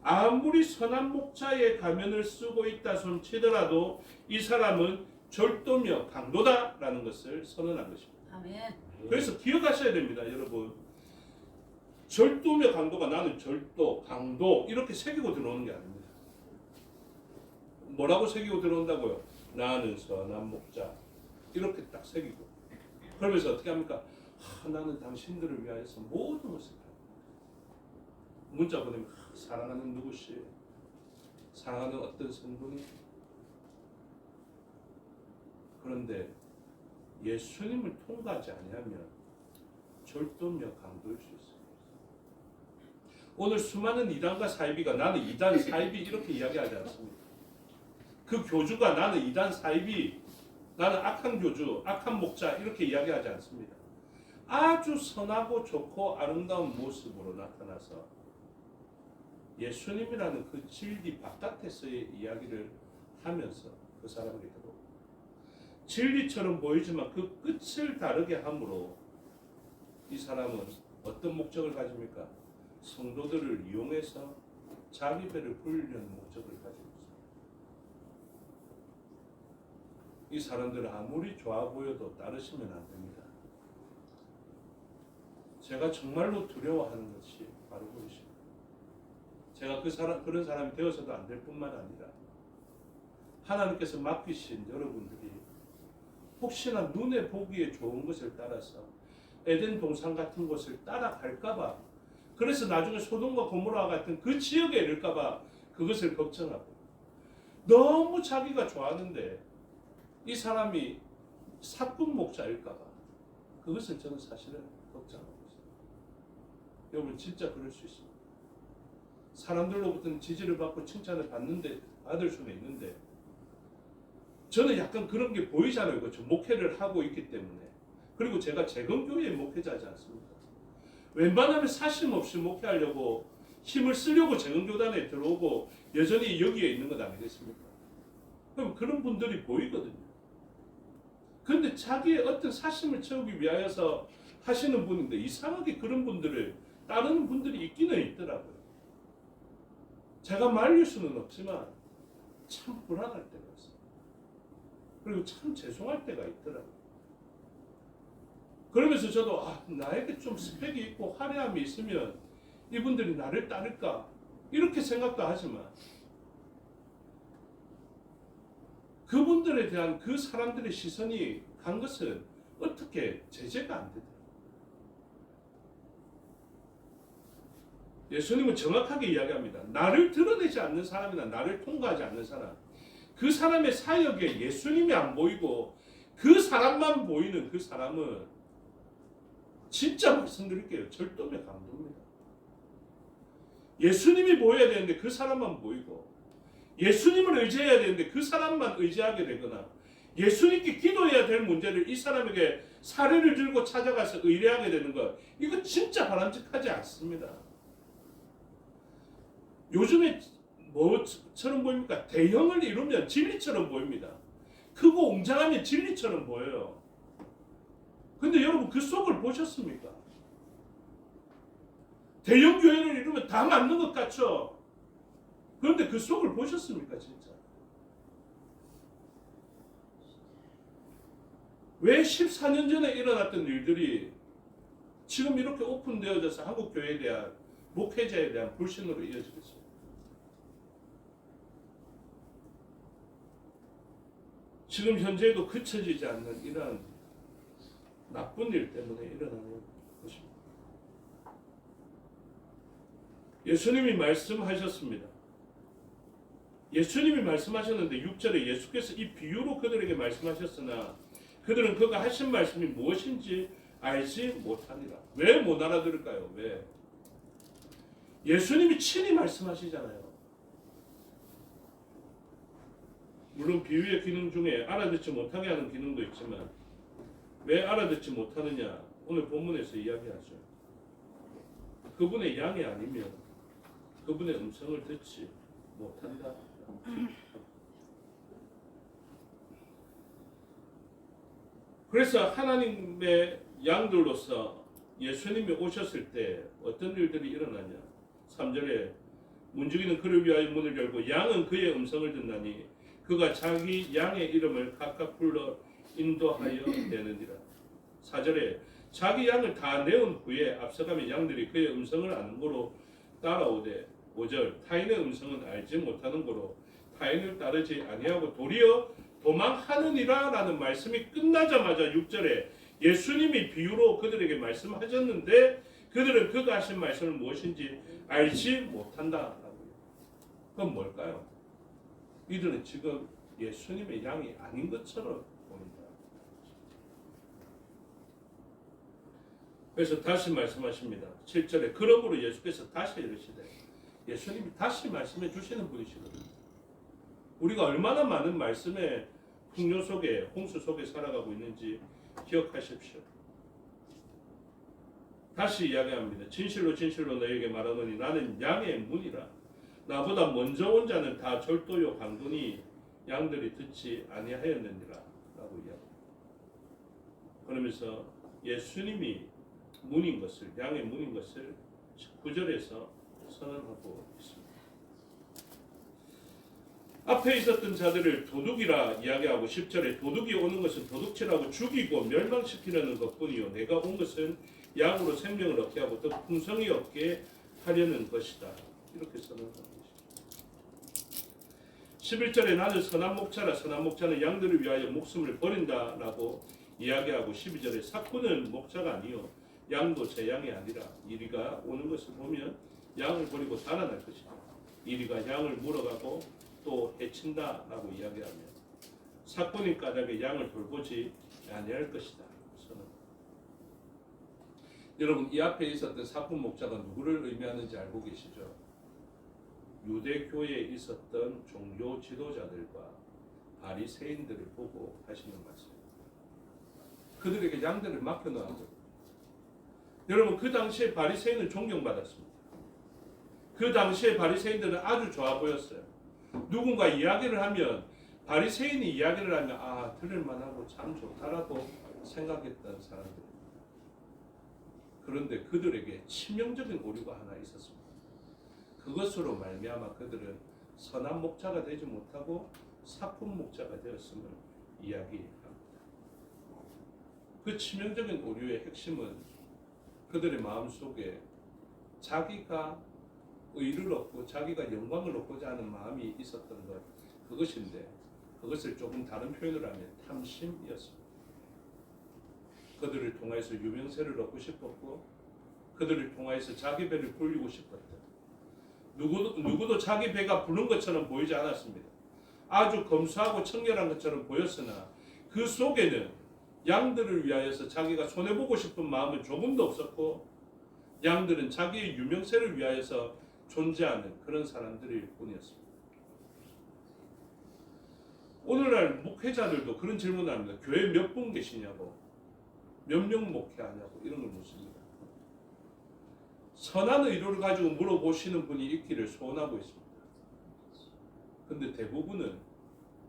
아무리 선한 목자의 가면을 쓰고 있다 손 치더라도 이 사람은 절도며 강도다라는 것을 선언한 것입니다. 아멘. 그래서 기억하셔야 됩니다, 여러분. 절도며 강도가 나는 절도, 강도 이렇게 새기고 들어오는 게 아닙니다. 뭐라고 새기고 들어온다고요? 나는 선한 목자 이렇게 딱 새기고 그러면서 어떻게 합니까? 나는 당신들을 위하여서 모든 것을 합니다. 문자 보내면 사랑하는 누구시? 사랑하는 어떤 성분이? 그런데 예수님을 통과하지 아니하면 절도며 강도일 수 있습니다. 오늘 수많은 이단과 사이비가 나는 이단 사이비 이렇게 이야기하지 않습니다. 그 교주가 나는 이단 사이비, 나는 악한 교주, 악한 목자 이렇게 이야기하지 않습니다. 아주 선하고 좋고 아름다운 모습으로 나타나서 예수님이라는 그 진리 바깥에서의 이야기를 하면서 그 사람에게 들어옵니다. 진리처럼 보이지만 그 끝을 다르게 함으로 이 사람은 어떤 목적을 가집니까? 성도들을 이용해서 자기 배를 불리려는 목적을 가지고 있습니다. 이 사람들은 아무리 좋아 보여도 따르시면 안 됩니다. 제가 정말로 두려워하는 것이 바로 그것입니다. 제가 그런 사람이 되어서도 안 될 뿐만 아니라 하나님께서 맡기신 여러분들이 혹시나 눈에 보기에 좋은 것을 따라서 에덴 동산 같은 곳을 따라갈까봐 그래서 나중에 소돔과 고모라와 같은 그 지역에 이를까봐 그것을 걱정하고 너무 자기가 좋아하는데 이 사람이 사꾼 목자일까봐 그것을 저는 사실은 걱정하고 있습니다. 여러분 진짜 그럴 수 있습니다. 사람들로부터는 지지를 받고 칭찬을 받을 수는 있는데 저는 약간 그런 게 보이잖아요. 그렇죠? 목회를 하고 있기 때문에. 그리고 제가 재건교회의 목회자지 않습니까? 웬만하면 사심 없이 목회하려고 힘을 쓰려고 재건교단에 들어오고 여전히 여기에 있는 것 아니겠습니까? 그럼 그런 분들이 보이거든요. 그런데 자기의 어떤 사심을 채우기 위하여서 하시는 분인데 이상하게 그런 분들을 따르는 분들이 있기는 있더라고요. 제가 말릴 수는 없지만 참 불안할 때가 있어요. 그리고 참 죄송할 때가 있더라고요. 그러면서 저도 나에게 좀 스펙이 있고 화려함이 있으면 이분들이 나를 따를까 이렇게 생각도 하지만 그분들에 대한 그 사람들의 시선이 간 것은 어떻게 제재가 안 되더라고요. 예수님은 정확하게 이야기합니다. 나를 드러내지 않는 사람이나 나를 통과하지 않는 사람, 그 사람의 사역에 예수님이 안 보이고 그 사람만 보이는 그 사람은 진짜 말씀드릴게요. 절도며 강도입니다. 예수님이 보여야 되는데 그 사람만 보이고 예수님을 의지해야 되는데 그 사람만 의지하게 되거나 예수님께 기도해야 될 문제를 이 사람에게 사례를 들고 찾아가서 의뢰하게 되는 것, 이거 진짜 바람직하지 않습니다. 요즘에 뭐처럼 보입니까? 대형을 이루면 진리처럼 보입니다. 크고 웅장하면 진리처럼 보여요. 근데 여러분 그 속을 보셨습니까? 대형 교회를 이루면 다 맞는 것 같죠? 그런데 그 속을 보셨습니까 진짜? 왜 14년 전에 일어났던 일들이 지금 이렇게 오픈되어져서 한국 교회에 대한 목회자에 대한 불신으로 이어지겠어요? 지금 현재도 그쳐지지 않는 이러한 나쁜 일 때문에 일어나는 것입니다. 예수님이 말씀하셨습니다. 예수님이 말씀하셨는데 6절에 예수께서 이 비유로 그들에게 말씀하셨으나 그들은 그가 하신 말씀이 무엇인지 알지 못하니라. 왜 못 알아들을까요? 왜? 예수님이 친히 말씀하시잖아요. 물론 비유의 기능 중에 알아듣지 못하게 하는 기능도 있지만 왜 알아듣지 못하느냐? 오늘 본문에서 이야기하죠. 그분의 양이 아니면 그분의 음성을 듣지 못한다. 그래서 하나님의 양들로서 예수님이 오셨을 때 어떤 일들이 일어나냐? 3절에 문지기는 그를 위하여 문을 열고 양은 그의 음성을 듣나니 그가 자기 양의 이름을 각각 불러 인도하여 내느니라. 4절에 자기 양을 다 내온 후에 앞서가면 양들이 그의 음성을 아는 고로 따라오되 5절 타인의 음성은 알지 못하는 고로 타인을 따르지 아니하고 도리어 도망하느니라 라는 말씀이 끝나자마자 6절에 예수님이 비유로 그들에게 말씀하셨는데 그들은 그가 하신 말씀을 무엇인지 알지 못한다라고요. 그건 뭘까요? 이들은 지금 예수님의 양이 아닌 것처럼 봅니다. 그래서 다시 말씀하십니다. 7절에 그러므로 예수께서 다시 이르시되 예수님이 다시 말씀해 주시는 분이시거든요. 우리가 얼마나 많은 말씀의 풍요 속에 홍수 속에 살아가고 있는지 기억하십시오. 다시 이야기합니다. 진실로 진실로 너희에게 말하노니 나는 양의 문이라. 나보다 먼저 온 자는 다 절도요 강도니 양들이 듣지 아니하였느니라 라고 이야기합니다. 그러면서 예수님이 문인 것을, 양의 문인 것을 9절에서 선언하고 있습니다. 앞에 있었던 자들을 도둑이라 이야기하고 10절에 도둑이 오는 것은 도둑질하고 죽이고 멸망시키려는 것뿐이요 내가 온 것은 양으로 생명을 얻게 하고 더 풍성히 얻게 하려는 것이다. 이렇게 선언하고 있습니다. 11절에 나는 선한 목자라 선한 목자는 양들을 위하여 목숨을 버린다라고 이야기하고 12절에 삭구는 목자가 아니요 양도 제 양이 아니라 이리가 오는 것을 보면 양을 버리고 달아날 것이다. 이리가 양을 물어가고 또 해친다라고 이야기하며 삭구는 까닭에 양을 돌보지 아니할 것이다. 여러분 이 앞에 있었던 삭군 목자가 누구를 의미하는지 알고 계시죠? 유대교에 있었던 종교 지도자들과 바리새인들을 보고 하시는 말씀입니다. 그들에게 양들을 맡겨놓은 거예요. 여러분 그 당시에 바리새인은 존경받았습니다. 그 당시에 바리새인들은 아주 좋아 보였어요. 누군가 이야기를 하면 바리새인이 이야기를 하면 아 들을만하고 참 좋다라고 생각했던 사람들. 그런데 그들에게 치명적인 오류가 하나 있었습니다. 그것으로 말미암아 그들은 선한 목자가 되지 못하고 삭군 목자가 되었음을 이야기합니다. 그 치명적인 오류의 핵심은 그들의 마음속에 자기가 의를 얻고 자기가 영광을 얻고자 하는 마음이 있었던 것, 그것인데 그것을 조금 다른 표현을 하면 탐심이었습니다. 그들을 통해서 유명세를 얻고 싶었고 그들을 통해서 자기 배를 불리고 싶었다. 누구도 자기 배가 부른 것처럼 보이지 않았습니다. 아주 검소하고 청결한 것처럼 보였으나 그 속에는 양들을 위하여서 자기가 손해보고 싶은 마음은 조금도 없었고 양들은 자기의 유명세를 위하여서 존재하는 그런 사람들일 뿐이었습니다. 오늘날 목회자들도 그런 질문을 합니다. 교회 몇 분 계시냐고, 몇 명 목회하냐고 이런 걸 묻습니다. 선한 의도를 가지고 물어보시는 분이 있기를 소원하고 있습니다. 근데 대부분은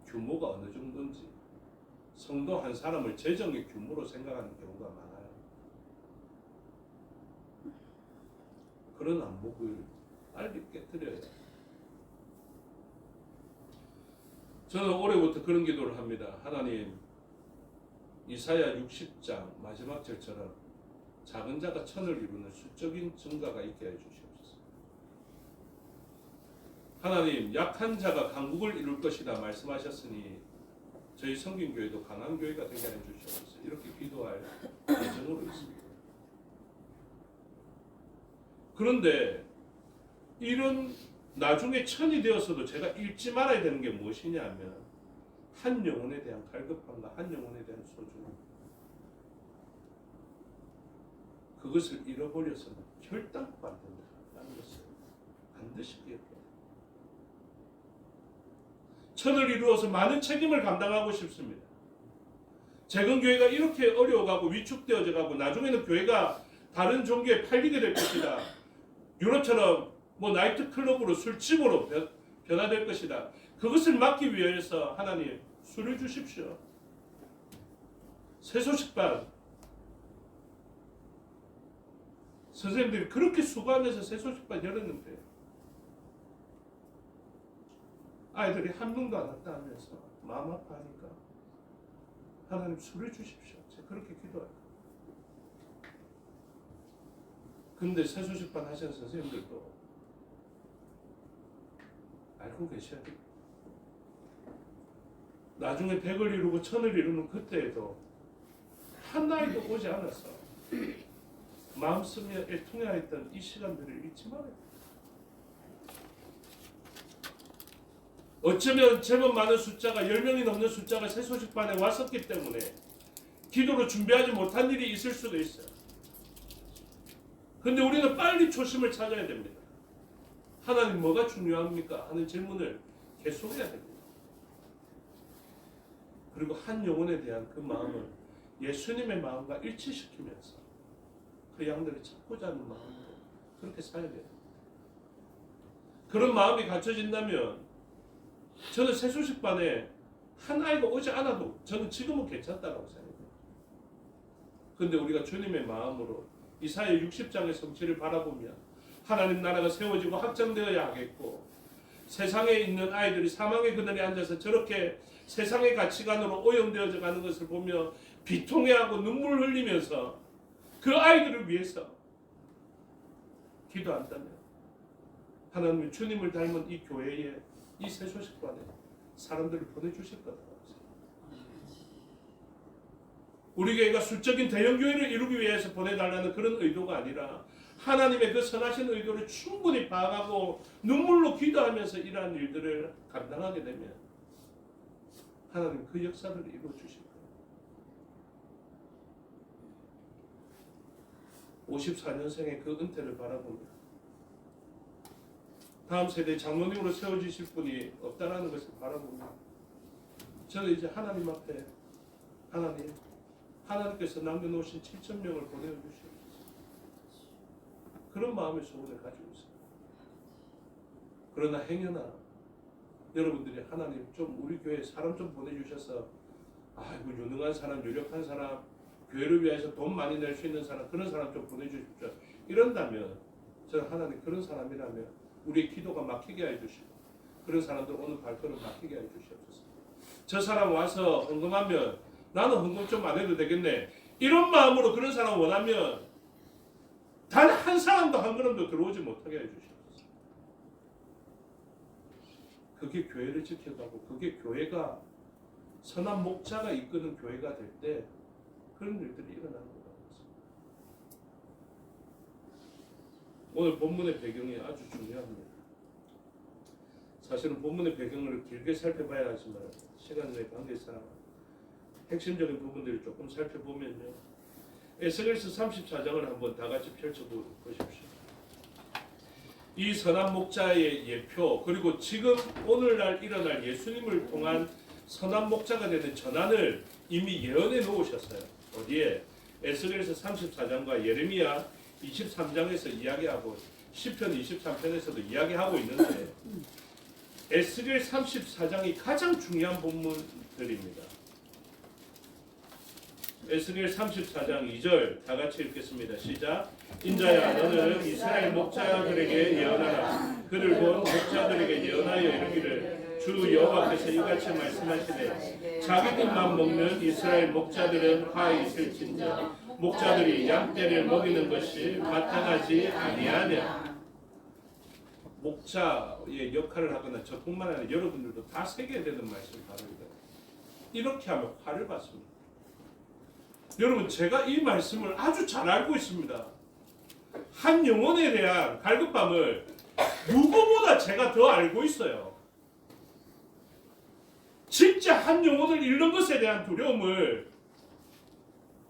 규모가 어느 정도인지, 성도 한 사람을 재정의 규모로 생각하는 경우가 많아요. 그런 안목을 빨리 깨뜨려야 해요. 저는 올해부터 그런 기도를 합니다. 하나님, 이사야 60장 마지막 절처럼 작은 자가 천을 이루는 수적인 증가가 있게 해 주시옵소서. 하나님, 약한 자가 강국을 이룰 것이다 말씀하셨으니 저희 성균교회도 강한 교회가 되게 해 주시옵소서. 이렇게 기도할 예정으로 있습니다. 그런데 이런 나중에 천이 되어서도 제가 잃지 말아야 되는 게 무엇이냐 하면 한 영혼에 대한 갈급함과 한 영혼에 대한 소중함, 그것을 잃어버려서는 결단코 안 된다는 것을 반드시 기억해야 돼요. 천을 이루어서 많은 책임을 감당하고 싶습니다. 작은 교회가 이렇게 어려워가고 위축되어져 가고 나중에는 교회가 다른 종교에 팔리게 될 것이다. 유럽처럼 나이트클럽으로 술집으로 변화될 것이다. 그것을 막기 위해서 하나님 술을 주십시오. 새소식반 선생님들이 그렇게 수고하면서 새소식반 열었는데 아이들이 한 명도 안 왔다 하면서 마음 아파하니까 하나님 술을 주십시오. 제가 그렇게 기도해요. 근데 새소식반 하시는 선생님들도 알고 계셔야 돼요. 나중에 100을 이루고 1000을 이루는 그때에도 한 아이도 오지 않았어. 마음속에 애통해했던 이 시간들을 잊지 말아요. 어쩌면 제법 많은 숫자가 10명이 넘는 숫자가 새소식반에 왔었기 때문에 기도로 준비하지 못한 일이 있을 수도 있어요. 근데 우리는 빨리 초심을 찾아야 됩니다. 하나님 뭐가 중요합니까? 하는 질문을 계속 해야 됩니다. 그리고 한 영혼에 대한 그 마음을 예수님의 마음과 일치시키면서 그 양들을 찾고자 하는 마음으로 그렇게 살아야 돼요. 그런 마음이 갖춰진다면 저는 새소식반에 한 아이가 오지 않아도 저는 지금은 괜찮다고 생각해요. 근데 우리가 주님의 마음으로 이사야 60장의 성취를 바라보며 하나님 나라가 세워지고 확장되어야 하겠고 세상에 있는 아이들이 사망의 그늘에 앉아서 저렇게 세상의 가치관으로 오염되어져 가는 것을 보며 비통해하고 눈물 흘리면서 그 아이들을 위해서 기도한다면 하나님이 주님을 닮은 이 교회에 이 새소식반에 사람들을 보내주실 거다. 우리 교회가 수적인 대형교회를 이루기 위해서 보내달라는 그런 의도가 아니라 하나님의 그 선하신 의도를 충분히 파악하고 눈물로 기도하면서 이러한 일들을 감당하게 되면 하나님 그 역사를 이루어주실 거예요. 54년생의 그 은퇴를 바라보며 다음 세대의 장로님으로 세워지실 분이 없다라는 것을 바라보며 저는 이제 하나님 앞에 하나님께서 남겨놓으신 7,000명을 보내주시옵소서. 그런 마음의 소원을 가지고 있습니다. 그러나 행여나 여러분들이 하나님 좀 우리 교회에 사람 좀 보내주셔서 아이고 유능한 사람, 유력한 사람, 교회를 위해서 돈 많이 낼 수 있는 사람, 그런 사람 좀 보내주십시오. 이런다면 저는 하나님 그런 사람이라면 우리의 기도가 막히게 해주시고 그런 사람들 오늘 발걸음 막히게 해주시옵소서. 저 사람 와서 헌금하면 나는 헌금 좀 안 해도 되겠네. 이런 마음으로 그런 사람 원하면 단 한 사람도 한 걸음도 들어오지 못하게 해주시옵소서. 그게 교회를 지켜가고 그게 교회가 선한 목자가 이끄는 교회가 될 때 그런 일들이 일어나는 것 같습니다. 오늘 본문의 배경이 아주 중요합니다. 사실은 본문의 배경을 길게 살펴봐야 하지만 시간의 관계상 핵심적인 부분들을 조금 살펴보면요. 에스겔서 34장을 한번 다 같이 펼쳐보십시오. 이 선한 목자의 예표 그리고 지금 오늘날 일어날 예수님을 통한 선한 목자가 되는 전환을 이미 예언해 놓으셨어요. 어디에? 에스겔서 34장과 예레미야 23장에서 이야기하고 시편 23편에서도 이야기하고 있는데 에스겔 34장이 가장 중요한 본문들입니다. 에스겔 34장 2절 다 같이 읽겠습니다. 시작. 인자야 너는 이스라엘 목자들에게 예언하라. 그들 본 목자들에게 예언하여 이르기를 주 여호와께서 이같이 말씀하시되 자기들만 먹는 이스라엘 목자들은 화 있을진저 목자들이 양떼를 먹이는 것이 마땅하지 아니하냐. 목자의 역할을 하거나 저뿐만 아니라 여러분들도 다 새겨야 되는 말씀이 바로 이거예요. 이렇게 하면 화를 받습니다. 여러분 제가 이 말씀을 아주 잘 알고 있습니다. 한 영혼에 대한 갈급함을 누구보다 제가 더 알고 있어요. 진짜 한 영혼을 잃는 것에 대한 두려움을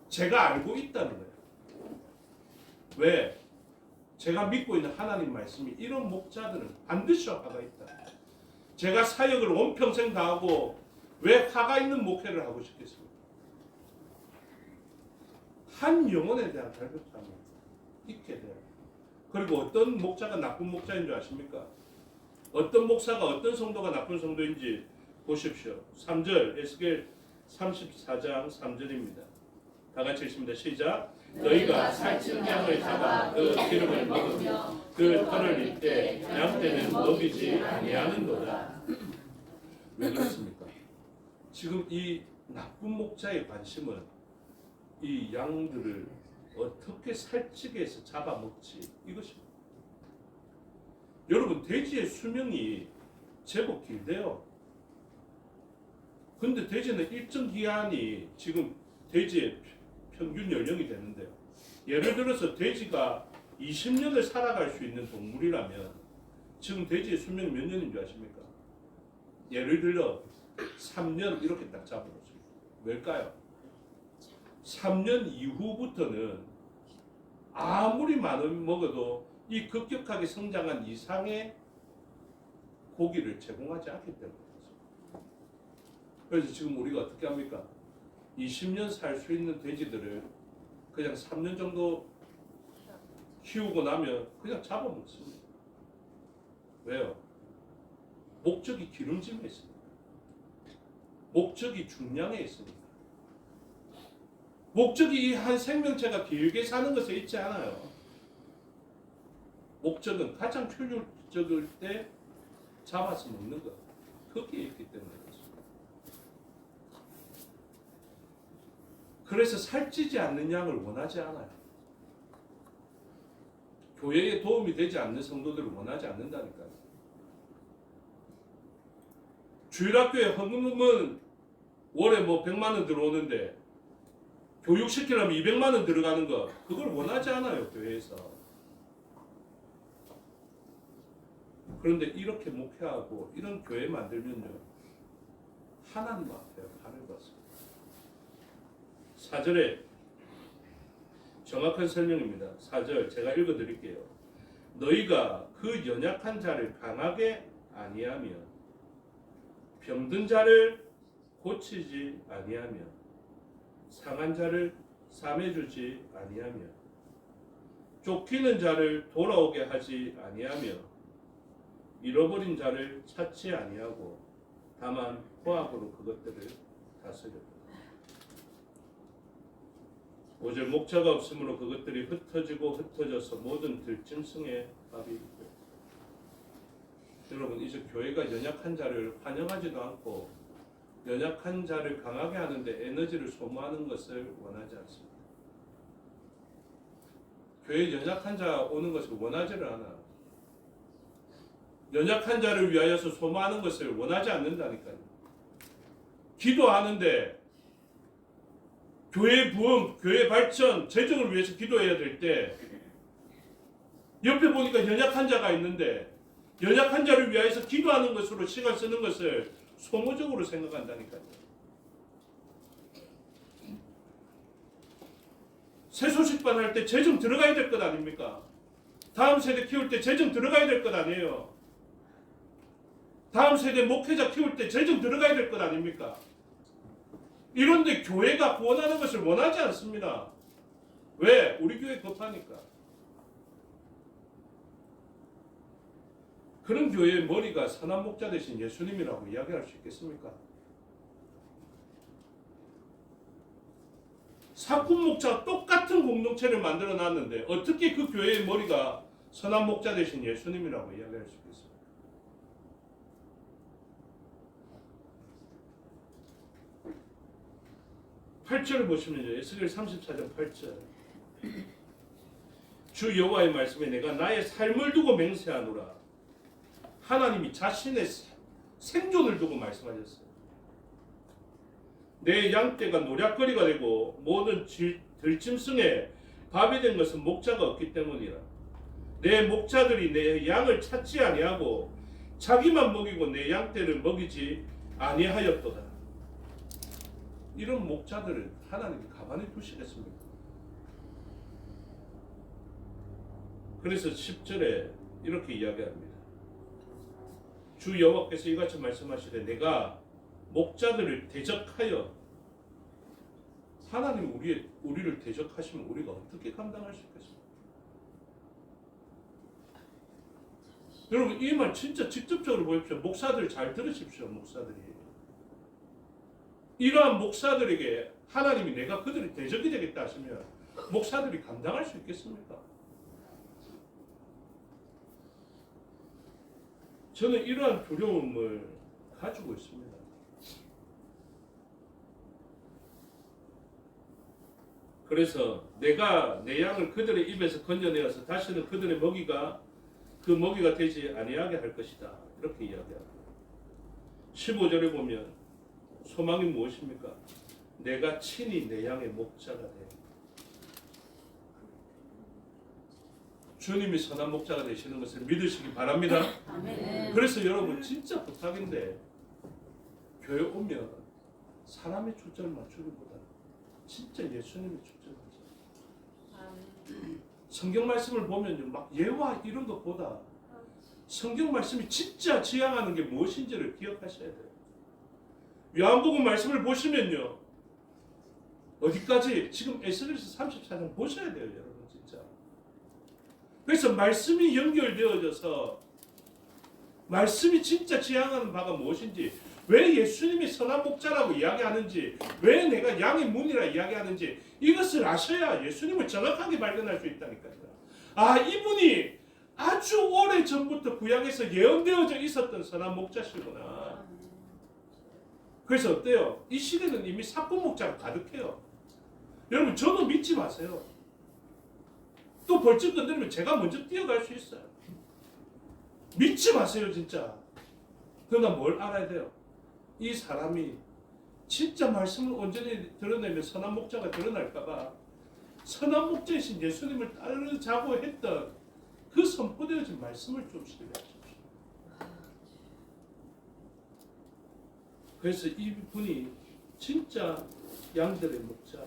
제가 알고 있다는 거예요. 왜? 제가 믿고 있는 하나님 말씀이 이런 목자들은 반드시 화가 있다. 제가 사역을 온 평생 다하고 왜 화가 있는 목회를 하고 싶겠습니까? 한 영혼에 대한 갈급함이 있게 돼요. 그리고 어떤 목자가 나쁜 목자인 줄 아십니까? 어떤 목사가 어떤 성도가 나쁜 성도인지 보십시오. 3절 에스겔 34장 3절입니다. 다 같이 읽습니다. 시작. 너희가 살찐 양을 잡아 그 기름을 먹으며 그 털을 입되 양떼는 먹이지 아니하는도다. 왜 그렇습니까? 지금 이 나쁜 목자의 관심은 이 양들을 어떻게 살찌게 해서 잡아먹지 이것입니다. 여러분 돼지의 수명이 제법 길대요. 근데 돼지는 일정 기한이 지금 돼지의 평균 연령이 되는데요. 예를 들어서 돼지가 20년을 살아갈 수 있는 동물이라면 지금 돼지의 수명이 몇 년인 줄 아십니까? 예를 들어 3년 이렇게 딱 잡아놓습니다. 왜일까요? 3년 이후부터는 아무리 많이 먹어도 이 급격하게 성장한 이상의 고기를 제공하지 않기 때문입니다. 그래서 지금 우리가 어떻게 합니까? 20년 살 수 있는 돼지들을 그냥 3년 정도 키우고 나면 그냥 잡아먹습니다. 왜요? 목적이 기름짐에 있습니다. 목적이 중량에 있습니다. 목적이 이 한 생명체가 길게 사는 것에 있지 않아요. 목적은 가장 효율적일 때 잡아서 먹는 것. 거기에 있기 때문에 그렇습니다. 그래서 살찌지 않는 양을 원하지 않아요. 교회에 도움이 되지 않는 성도들을 원하지 않는다니까요. 주일학교에 헌금은 월에 뭐 100만 원 들어오는데 교육시키려면 200만 원 들어가는 거 그걸 원하지 않아요. 교회에서. 그런데 이렇게 목회하고 이런 교회 만들면요 하나님 앞에 화를 받습니다. 4절에 정확한 설명입니다. 4절 제가 읽어드릴게요. 너희가 그 연약한 자를 강하게 아니하며 병든 자를 고치지 아니하며 상한 자를 삼해주지 아니하며 쫓기는 자를 돌아오게 하지 아니하며 잃어버린 자를 찾지 아니하고 다만 포악으로 그것들을 다스렸다. 5절 목자가 없으므로 그것들이 흩어지고 흩어져서 모든 들짐승의 밥이 있고. 여러분 이제 교회가 연약한 자를 환영하지도 않고 연약한 자를 강하게 하는데 에너지를 소모하는 것을 원하지 않습니다. 교회에 연약한 자 오는 것을 원하지를 않아요. 연약한 자를 위하여서 소모하는 것을 원하지 않는다니까요. 기도하는데 교회 부흥, 교회 발전, 재정을 위해서 기도해야 될 때 옆에 보니까 연약한 자가 있는데 연약한 자를 위하여서 기도하는 것으로 시간 쓰는 것을 소모적으로 생각한다니까요. 새 소식반 할 때 재정 들어가야 될 것 아닙니까? 다음 세대 키울 때 재정 들어가야 될 것 아니에요. 다음 세대 목회자 키울 때 재정 들어가야 될 것 아닙니까? 이런데 교회가 구원하는 것을 원하지 않습니다. 왜? 우리 교회 급하니까. 그런 교회의 머리가 선한 목자 되신 예수님이라고 이야기할 수 있겠습니까? 사꾼 목자 똑같은 공동체를 만들어 놨는데 어떻게 그 교회의 머리가 선한 목자 되신 예수님이라고 이야기할 수 있겠습니까? 8절을 보시면요. 에스겔 34장 8절. 주 여호와의 말씀에 내가 나의 삶을 두고 맹세하노라. 하나님이 자신의 생존을 두고 말씀하셨어요. 내 양떼가 노략거리가 되고 모든 들짐승에 밥이 된 것은 목자가 없기 때문이라. 내 목자들이 내 양을 찾지 아니하고 자기만 먹이고 내 양떼를 먹이지 아니하였도다. 이런 목자들을 하나님이 가만히 두시겠습니까? 그래서 10절에 이렇게 이야기합니다. 주 여호와께서 이같이 말씀하시되 내가 목자들을 대적하여, 하나님 우리를 대적하시면 우리가 어떻게 감당할 수 있겠습니까? 여러분 이 말 진짜 직접적으로 보십시오. 목사들 잘 들으십시오. 목사들이 이러한 목사들에게 하나님이 내가 그들이 대적이 되겠다 하시면 목사들이 감당할 수 있겠습니까? 저는 이러한 두려움을 가지고 있습니다. 그래서 내가 내 양을 그들의 입에서 건져내어서 다시는 그들의 먹이가 되지 아니하게 할 것이다. 이렇게 이야기합니다. 15절에 보면 소망이 무엇입니까? 내가 친히 내 양의 목자가 돼. 주님이 선한 목자가 되시는 것을 믿으시기 바랍니다. 아멘. 그래서 여러분 진짜 부탁인데 교회 오면 사람의 초점을 맞추기보다 진짜 예수님의 초점을 맞춰요. 성경 말씀을 보면요, 막 예와 이런 것보다 성경 말씀이 진짜 지향하는 게 무엇인지를 기억하셔야 돼요. 요한복음 말씀을 보시면요, 어디까지 지금 에스겔서 34장 보셔야 돼요, 여러분 진짜. 그래서 말씀이 연결되어져서 말씀이 진짜 지향하는 바가 무엇인지, 왜 예수님이 선한 목자라고 이야기하는지, 왜 내가 양의 문이라 이야기하는지 이것을 아셔야 예수님을 정확하게 발견할 수 있다니까요. 아, 이분이 아주 오래 전부터 구약에서 예언되어져 있었던 선한 목자시구나. 그래서 어때요? 이 시대는 이미 사꾼 목자가 가득해요. 여러분 저도 믿지 마세요. 또 벌쩍 건드리면 제가 먼저 뛰어갈 수 있어요. 믿지 마세요 진짜. 그러나 뭘 알아야 돼요? 이 사람이 진짜 말씀을 온전히 드러내면 선한 목자가 드러날까봐 선한 목자이신 예수님을 따르자고 했던 그 선포되어진 말씀을 좀 신뢰하십시오. 그래서 이분이 진짜 양들의 목자,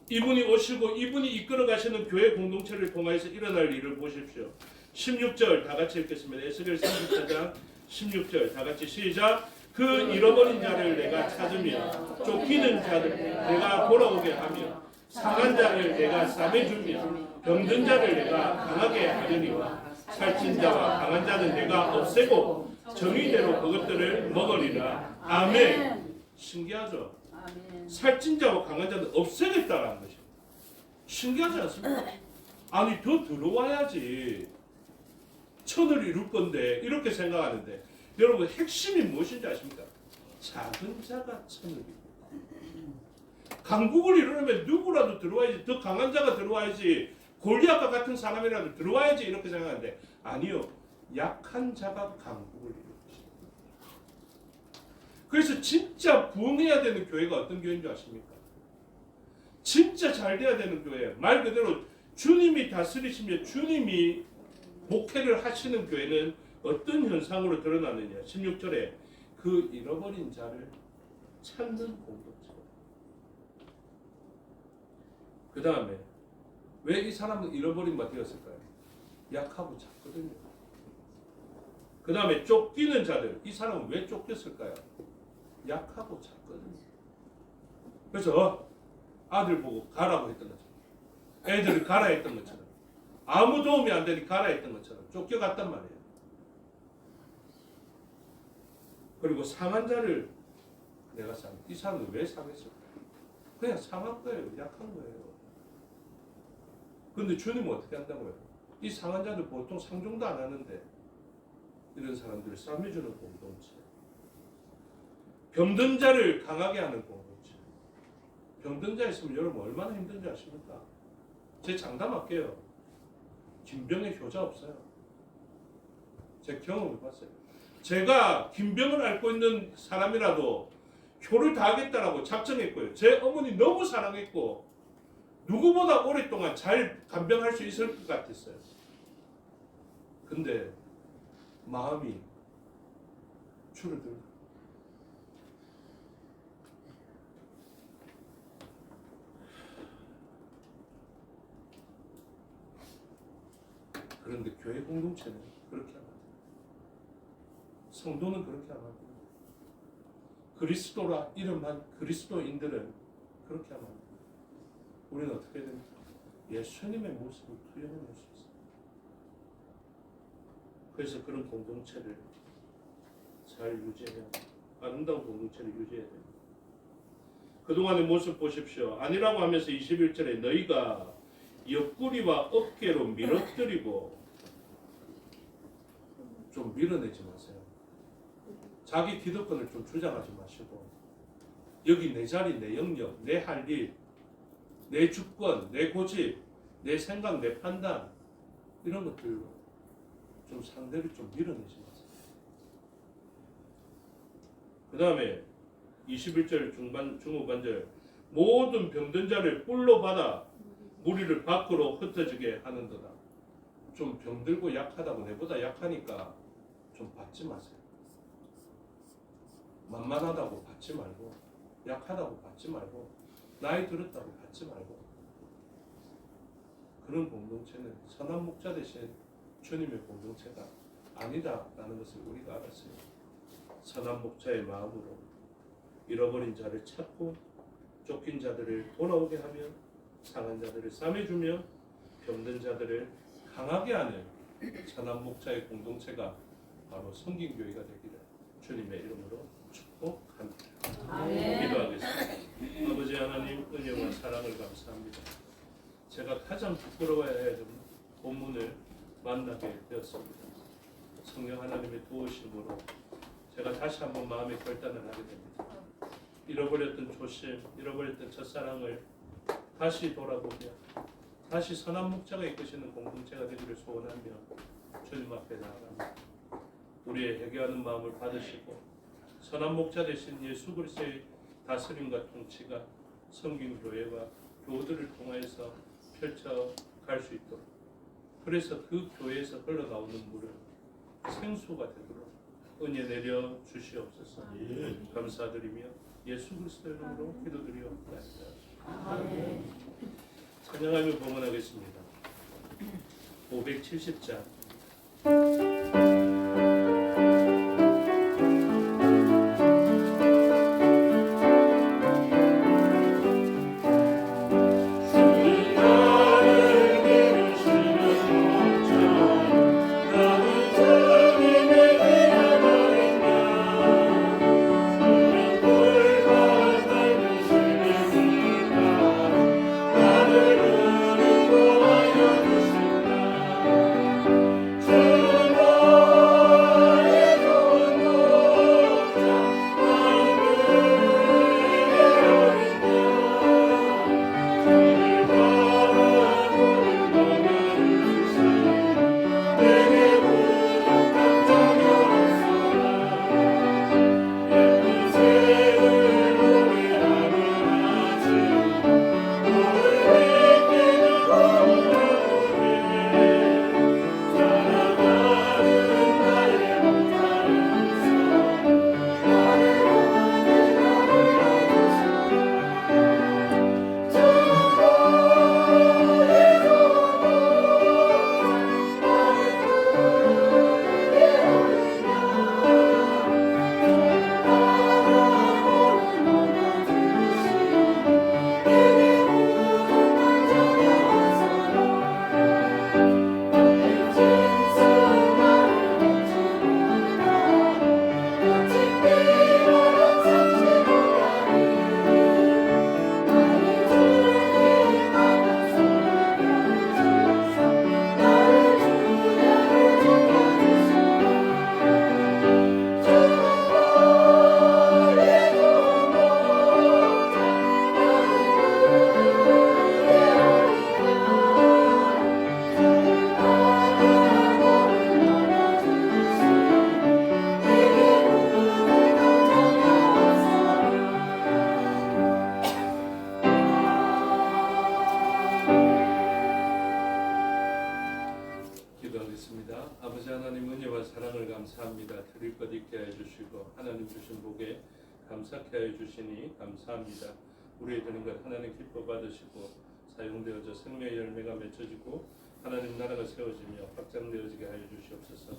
이분이 오시고 이분이 이끌어 가시는 교회 공동체를 통해서 일어날 일을 보십시오. 16절 다 같이 읽겠습니다. 에스겔 34장 16절 다 같이 시작. 그 잃어버린 자를 내가 찾으며 쫓기는 자를 내가 돌아오게 하며 상한 자를 내가 싸매주며 병든 자를 내가 강하게 하려니와 살찐 자와 강한 자는 내가 없애고 정의대로 그것들을 먹으리라. 아멘. 신기하죠? 살찐 자와 강한 자는 없애겠다라는 것이죠. 신기하지 않습니까? 아니 더 들어와야지 천을 이룰 건데 이렇게 생각하는데, 여러분 핵심이 무엇인지 아십니까? 작은 자가 천을 이루고 강국을 이루려면 누구라도 들어와야지, 더 강한 자가 들어와야지, 골리앗과 같은 사람이라도 들어와야지 이렇게 생각하는데, 아니요, 약한 자가 강국을 이루고 있습니다. 그래서 진짜 부흥해야 되는 교회가 어떤 교회인 줄 아십니까? 진짜 잘 돼야 되는 교회, 말 그대로 주님이 다스리시며 주님이 목회를 하시는 교회는 어떤 현상으로 드러나느냐. 16절에 그 잃어버린 자를 찾는 공동체. 그 다음에 왜 이 사람은 잃어버린 바 되었을까요? 약하고 작거든요. 그 다음에 쫓기는 자들. 이 사람은 왜 쫓겼을까요? 약하고 작거든요. 그래서 아들 보고 가라고 했던 것처럼, 애들이 가라 했던 것처럼, 아무 도움이 안 되니 가라 했던 것처럼 쫓겨갔단 말이에요. 그리고 상한 자를 내가 이 사람은 왜 상했을까? 그냥 상한 거예요. 약한 거예요. 근데 주님은 어떻게 한다고요? 이 상한 자들 보통 상종도 안 하는데 이런 사람들을 싸매주는 공동체. 병든 자를 강하게 하는 공동체. 병든 자 있으면 여러분 얼마나 힘든지 아십니까? 제 장담할게요. 김병의 효자 없어요. 제 경험을 봤어요. 제가 김병을 앓고 있는 사람이라도 효를 다하겠다라고 작정했고요. 제 어머니 너무 사랑했고 누구보다 오랫동안 잘 간병할 수 있을 것 같았어요. 근데 마음이 줄어들고 그런데 교회 공동체는 그렇게 안 합니다. 성도는 그렇게 안 합니다. 그리스도라 이름한 그리스도인들은 그렇게 안 합니다. 우리는 어떻게 됩니까? 예수님의 모습을 투영해낼 수 있어요. 그래서 그런 공동체를 잘 유지해야 합니다. 아름다운 공동체를 유지해야 됩니다. 그동안의 모습 보십시오. 아니라고 하면서 21절에 너희가 옆구리와 어깨로 밀어뜨리고 좀 밀어내지 마세요. 자기 기득권을 좀 주장하지 마시고 여기 내 자리, 내 영역, 내 할 일, 내 주권, 내 고집, 내 생각, 내 판단 이런 것들로 좀 상대를 좀 밀어내지 마세요. 그 다음에 21절 중후반절 모든 병든 자를 뿔로 받아 무리를 밖으로 흩어지게 하는도다. 좀 병들고 약하다고 내보다 약하니까 좀 받지 마세요. 만만하다고 받지 말고 약하다고 받지 말고 나이 들었다고 받지 말고 그런 공동체는 선한 목자 대신 주님의 공동체가 아니다라는 것을 우리가 알았어요. 선한 목자의 마음으로 잃어버린 자를 찾고 쫓긴 자들을 돌아오게 하며 상한 자들을 싸매주며 병든 자들을 강하게 하는 선한 목자의 공동체가 바로 성김교회가 되기를 주님의 이름으로 축복합니다. 기도하겠습니다. 아버지 하나님 은혜와 사랑을 감사합니다. 제가 가장 부끄러워야 할 본문을 만나게 되었습니다. 성령 하나님의 도우심으로 제가 다시 한번 마음의 결단을 하게 됩니다. 잃어버렸던 조심, 잃어버렸던 첫사랑을 다시 돌아보며 다시 선한 목자가 이끄시는 공동체가 되기를 소원하며 주님 앞에 나아갑니다. 우리의 회개하는 마음을 받으시고 선한 목자 되신 예수 그리스도의 다스림과 통치가 성김교회와 교우들을 통해서 펼쳐갈 수 있도록 그래서 그 교회에서 흘러나오는 물은 생수가 되도록 은혜 내려 주시옵소서. 감사드리며 예수 그리스도의 이름으로 기도드리옵나이다. 찬양하며 봉헌하겠습니다. 570장 주로 감사합니다. 드릴 것 있게 해주시고 하나님 주신 복에 감사케 해주시니 감사합니다. 우리의 드는 것 하나님 기뻐 받으시고 사용되어져 생명의 열매가 맺혀지고 하나님 나라가 세워지며 확장되어지게 하여 주시옵소서.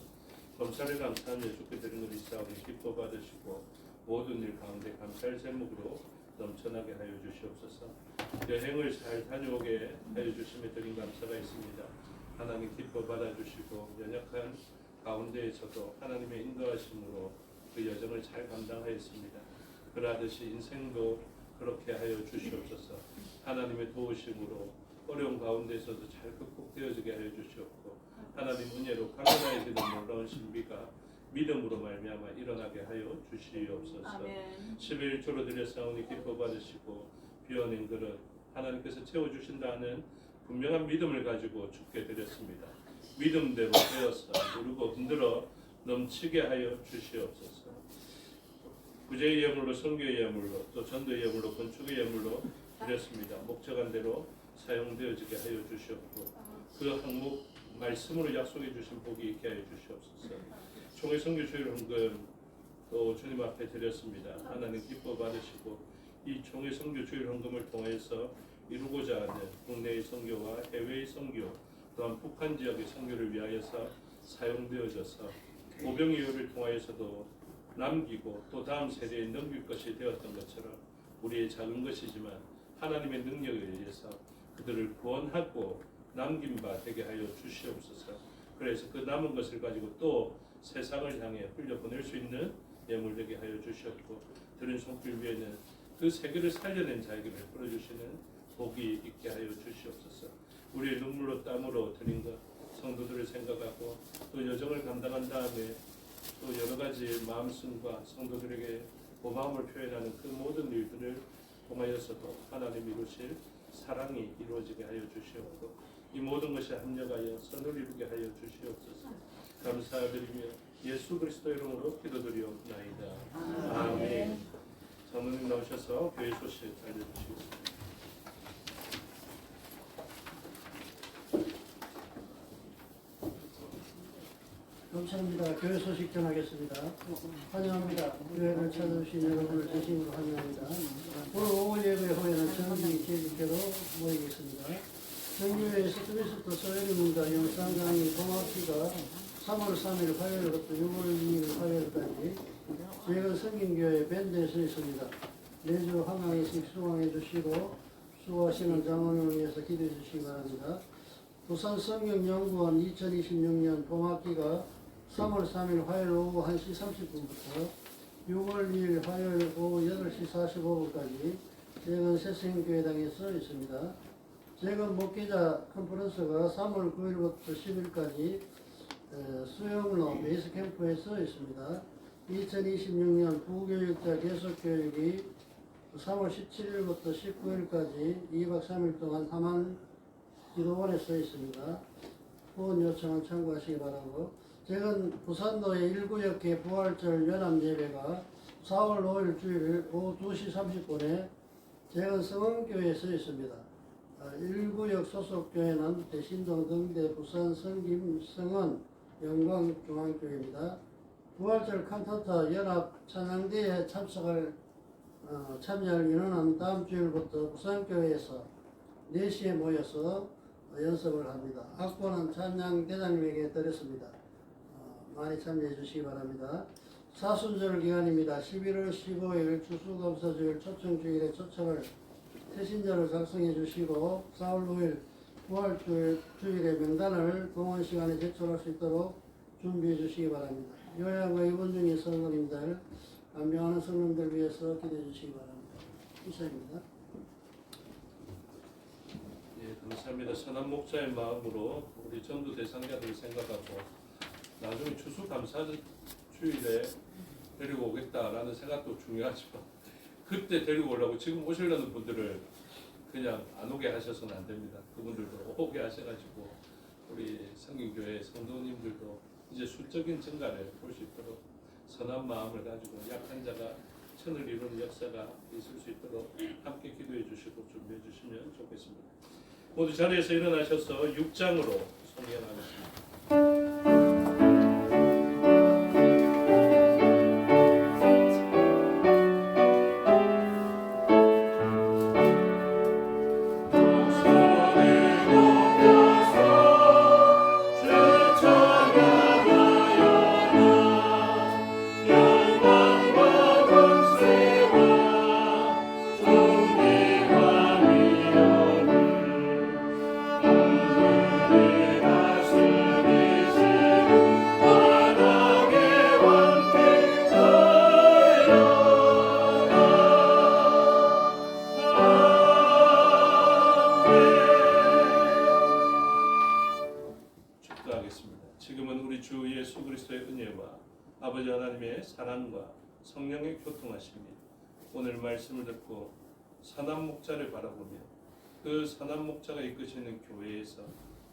범사를 감사하며 주께 드린 것 이사오니 기뻐 받으시고 모든 일 가운데 감사의 제목으로 넘쳐나게 하여 주시옵소서. 여행을 잘 다녀오게 하여 주심에 드린 감사가 있습니다. 하나님 기뻐 받아주시고 연약한 가운데에서도 하나님의 인도하심으로 그 여정을 잘 감당하였습니다. 그러하듯이 인생도 그렇게 하여 주시옵소서. 하나님의 도우심으로 어려운 가운데서도 잘 극복되어지게 하여 주시옵고 하나님 은혜로 강건하게 되는 놀라운 신비가 믿음으로 말미암아 일어나게 하여 주시옵소서. 아멘. 11조로 드렸사오니 기뻐 받으시고 비워낸 그릇 하나님께서 채워주신다는 분명한 믿음을 가지고 주께 드렸습니다. 믿음대로 되어서 누르고 흔들어 넘치게 하여 주시옵소서. 구제의 예물로 선교의 예물로 또 전도의 예물로 건축의 예물로 드렸습니다. 목적한 대로 사용되어지게 하여 주시옵고 그 항목 말씀으로 약속해 주신 복이 있게 하여 주시옵소서. 총회 선교 주일 헌금 또 주님 앞에 드렸습니다. 하나님 기뻐 받으시고 이 총회 선교 주일 헌금을 통해서 이루고자 하는 국내의 선교와 해외의 선교 또한 북한 지역의 선교를 위하여서 사용되어져서 오병이어를 통하여서도 남기고 또 다음 세대에 넘길 것이 되었던 것처럼 우리의 작은 것이지만 하나님의 능력에 의해서 그들을 구원하고 남긴 바 되게 하여 주시옵소서. 그래서 그 남은 것을 가지고 또 세상을 향해 흘려보낼 수 있는 예물 되게 하여 주시옵고 들은 손길 위에는 그 세계를 살려낸 자에게 베풀어 주시는 복이 있게 하여 주시옵소서. 우리의 눈물로 땀으로 드린 것 성도들을 생각하고 또 여정을 감당한 다음에 또 여러 가지 마음씀과 성도들에게 고마움을 표현하는 그 모든 일들을 통하여서도 하나님 이루실 사랑이 이루어지게 하여 주시옵고 이 모든 것이 합력하여 선을 이루게 하여 주시옵소서. 감사드리며 예수 그리스도 이름으로 기도드리옵나이다. 아멘. 장로님 나오셔서 교회 소식 알려주시겠습니다. 감사합니다. 교회 소식 전하겠습니다. 환영합니다. 교회를 찾아주신 여러분을 진심으로 환영합니다. 오늘 5월 예배 후에는 정기 제주교로 모이겠습니다. 정교회에서 그리스도 소요리문과 영상 강의 동학기가 3월 3일 화요일부터 6월 2일 화요일까지 최근 성김교회 밴드에 서 있습니다. 매주 한강에서 수강해 주시고 수고하시는 장로님을 위해서 기도해 주시기 바랍니다. 부산 성경연구원 2026년 봄학기가 3월 3일 화요일 오후 1시 30분부터 6월 2일 화요일 오후 8시 45분까지 최근 새생교회당에서 있습니다. 최근 목회자 컨퍼런스가 3월 9일부터 10일까지 수영로 베이스캠프에서 있습니다. 2026년 부교육자 계속교육이 3월 17일부터 19일까지 2박 3일 동안 함안 기도원에 서 있습니다. 후원 요청은 참고하시기 바라고 최근 부산도의 1구역회 부활절 연합예배가 4월 5일 주일 오후 2시 30분에 최근 성원교회에 서 있습니다. 1구역 소속교회는 대신동 등대 부산 성김 성원 영광중앙교회입니다. 부활절 칸타타 연합 찬양대에 참여할 인원은 다음 주일부터 부산교회에서 4시에 모여서 연습을 합니다. 악보는 찬양대장님에게 드렸습니다. 많이 참여해 주시기 바랍니다. 사순절 기간입니다. 11월 15일 추수감사주일 초청주일에 초청을 새신자를 작성해 주시고 4월 5일 부활주일의 명단을 공원 시간에 제출할 수 있도록 준비해 주시기 바랍니다. 요양과 입원 중인 성도님들, 안병하는 성도님들 위해서 기도해 주시기 바랍니다. 이상입니다. 예, 감사합니다. 선한 목자의 마음으로 우리 전도 대상자들을 생각하고 나중에 추수감사주일에 데리고 오겠다라는 생각도 중요하지만 그때 데리고 오려고 지금 오시려는 분들을 그냥 안 오게 하셔서는 안 됩니다. 그분들도 오게 하셔가지고 우리 성김교회 성도님들도 이제 수적인 증가를 볼 수 있도록 선한 마음을 가지고 약한 자가 천을 이루는 역사가 있을 수 있도록 함께 기도해 주시고 준비해 주시면 좋겠습니다. 모두 자리에서 일어나셔서 6장으로 소개하겠습니다. 아버지 하나님의 사랑과 성령의 교통하심이 오늘 말씀을 듣고 선한 목자를 바라보며 그 선한 목자가 이끄시는 교회에서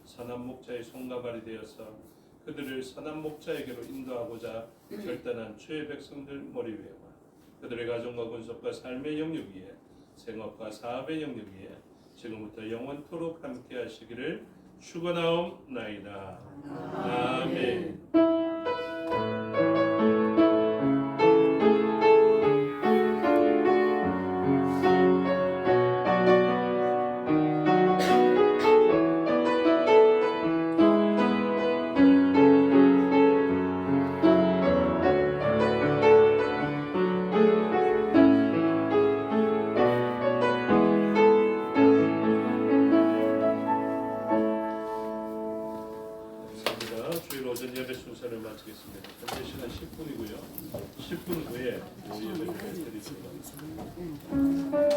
선한 목자의 손가발이 되어서 그들을 선한 목자에게로 인도하고자 결단한 주의 백성들 머리 위에와 그들의 가정과 군속과 삶의 영역 위에 생업과 사업의 영역 위에 지금부터 영원토록 함께 하시기를 축원하옵나이다. 아멘. 주일 오전 예배 순서를 마치겠습니다. 현재 시간 10분이고요. 10분 후에 예배를 드리도록 하겠습니다.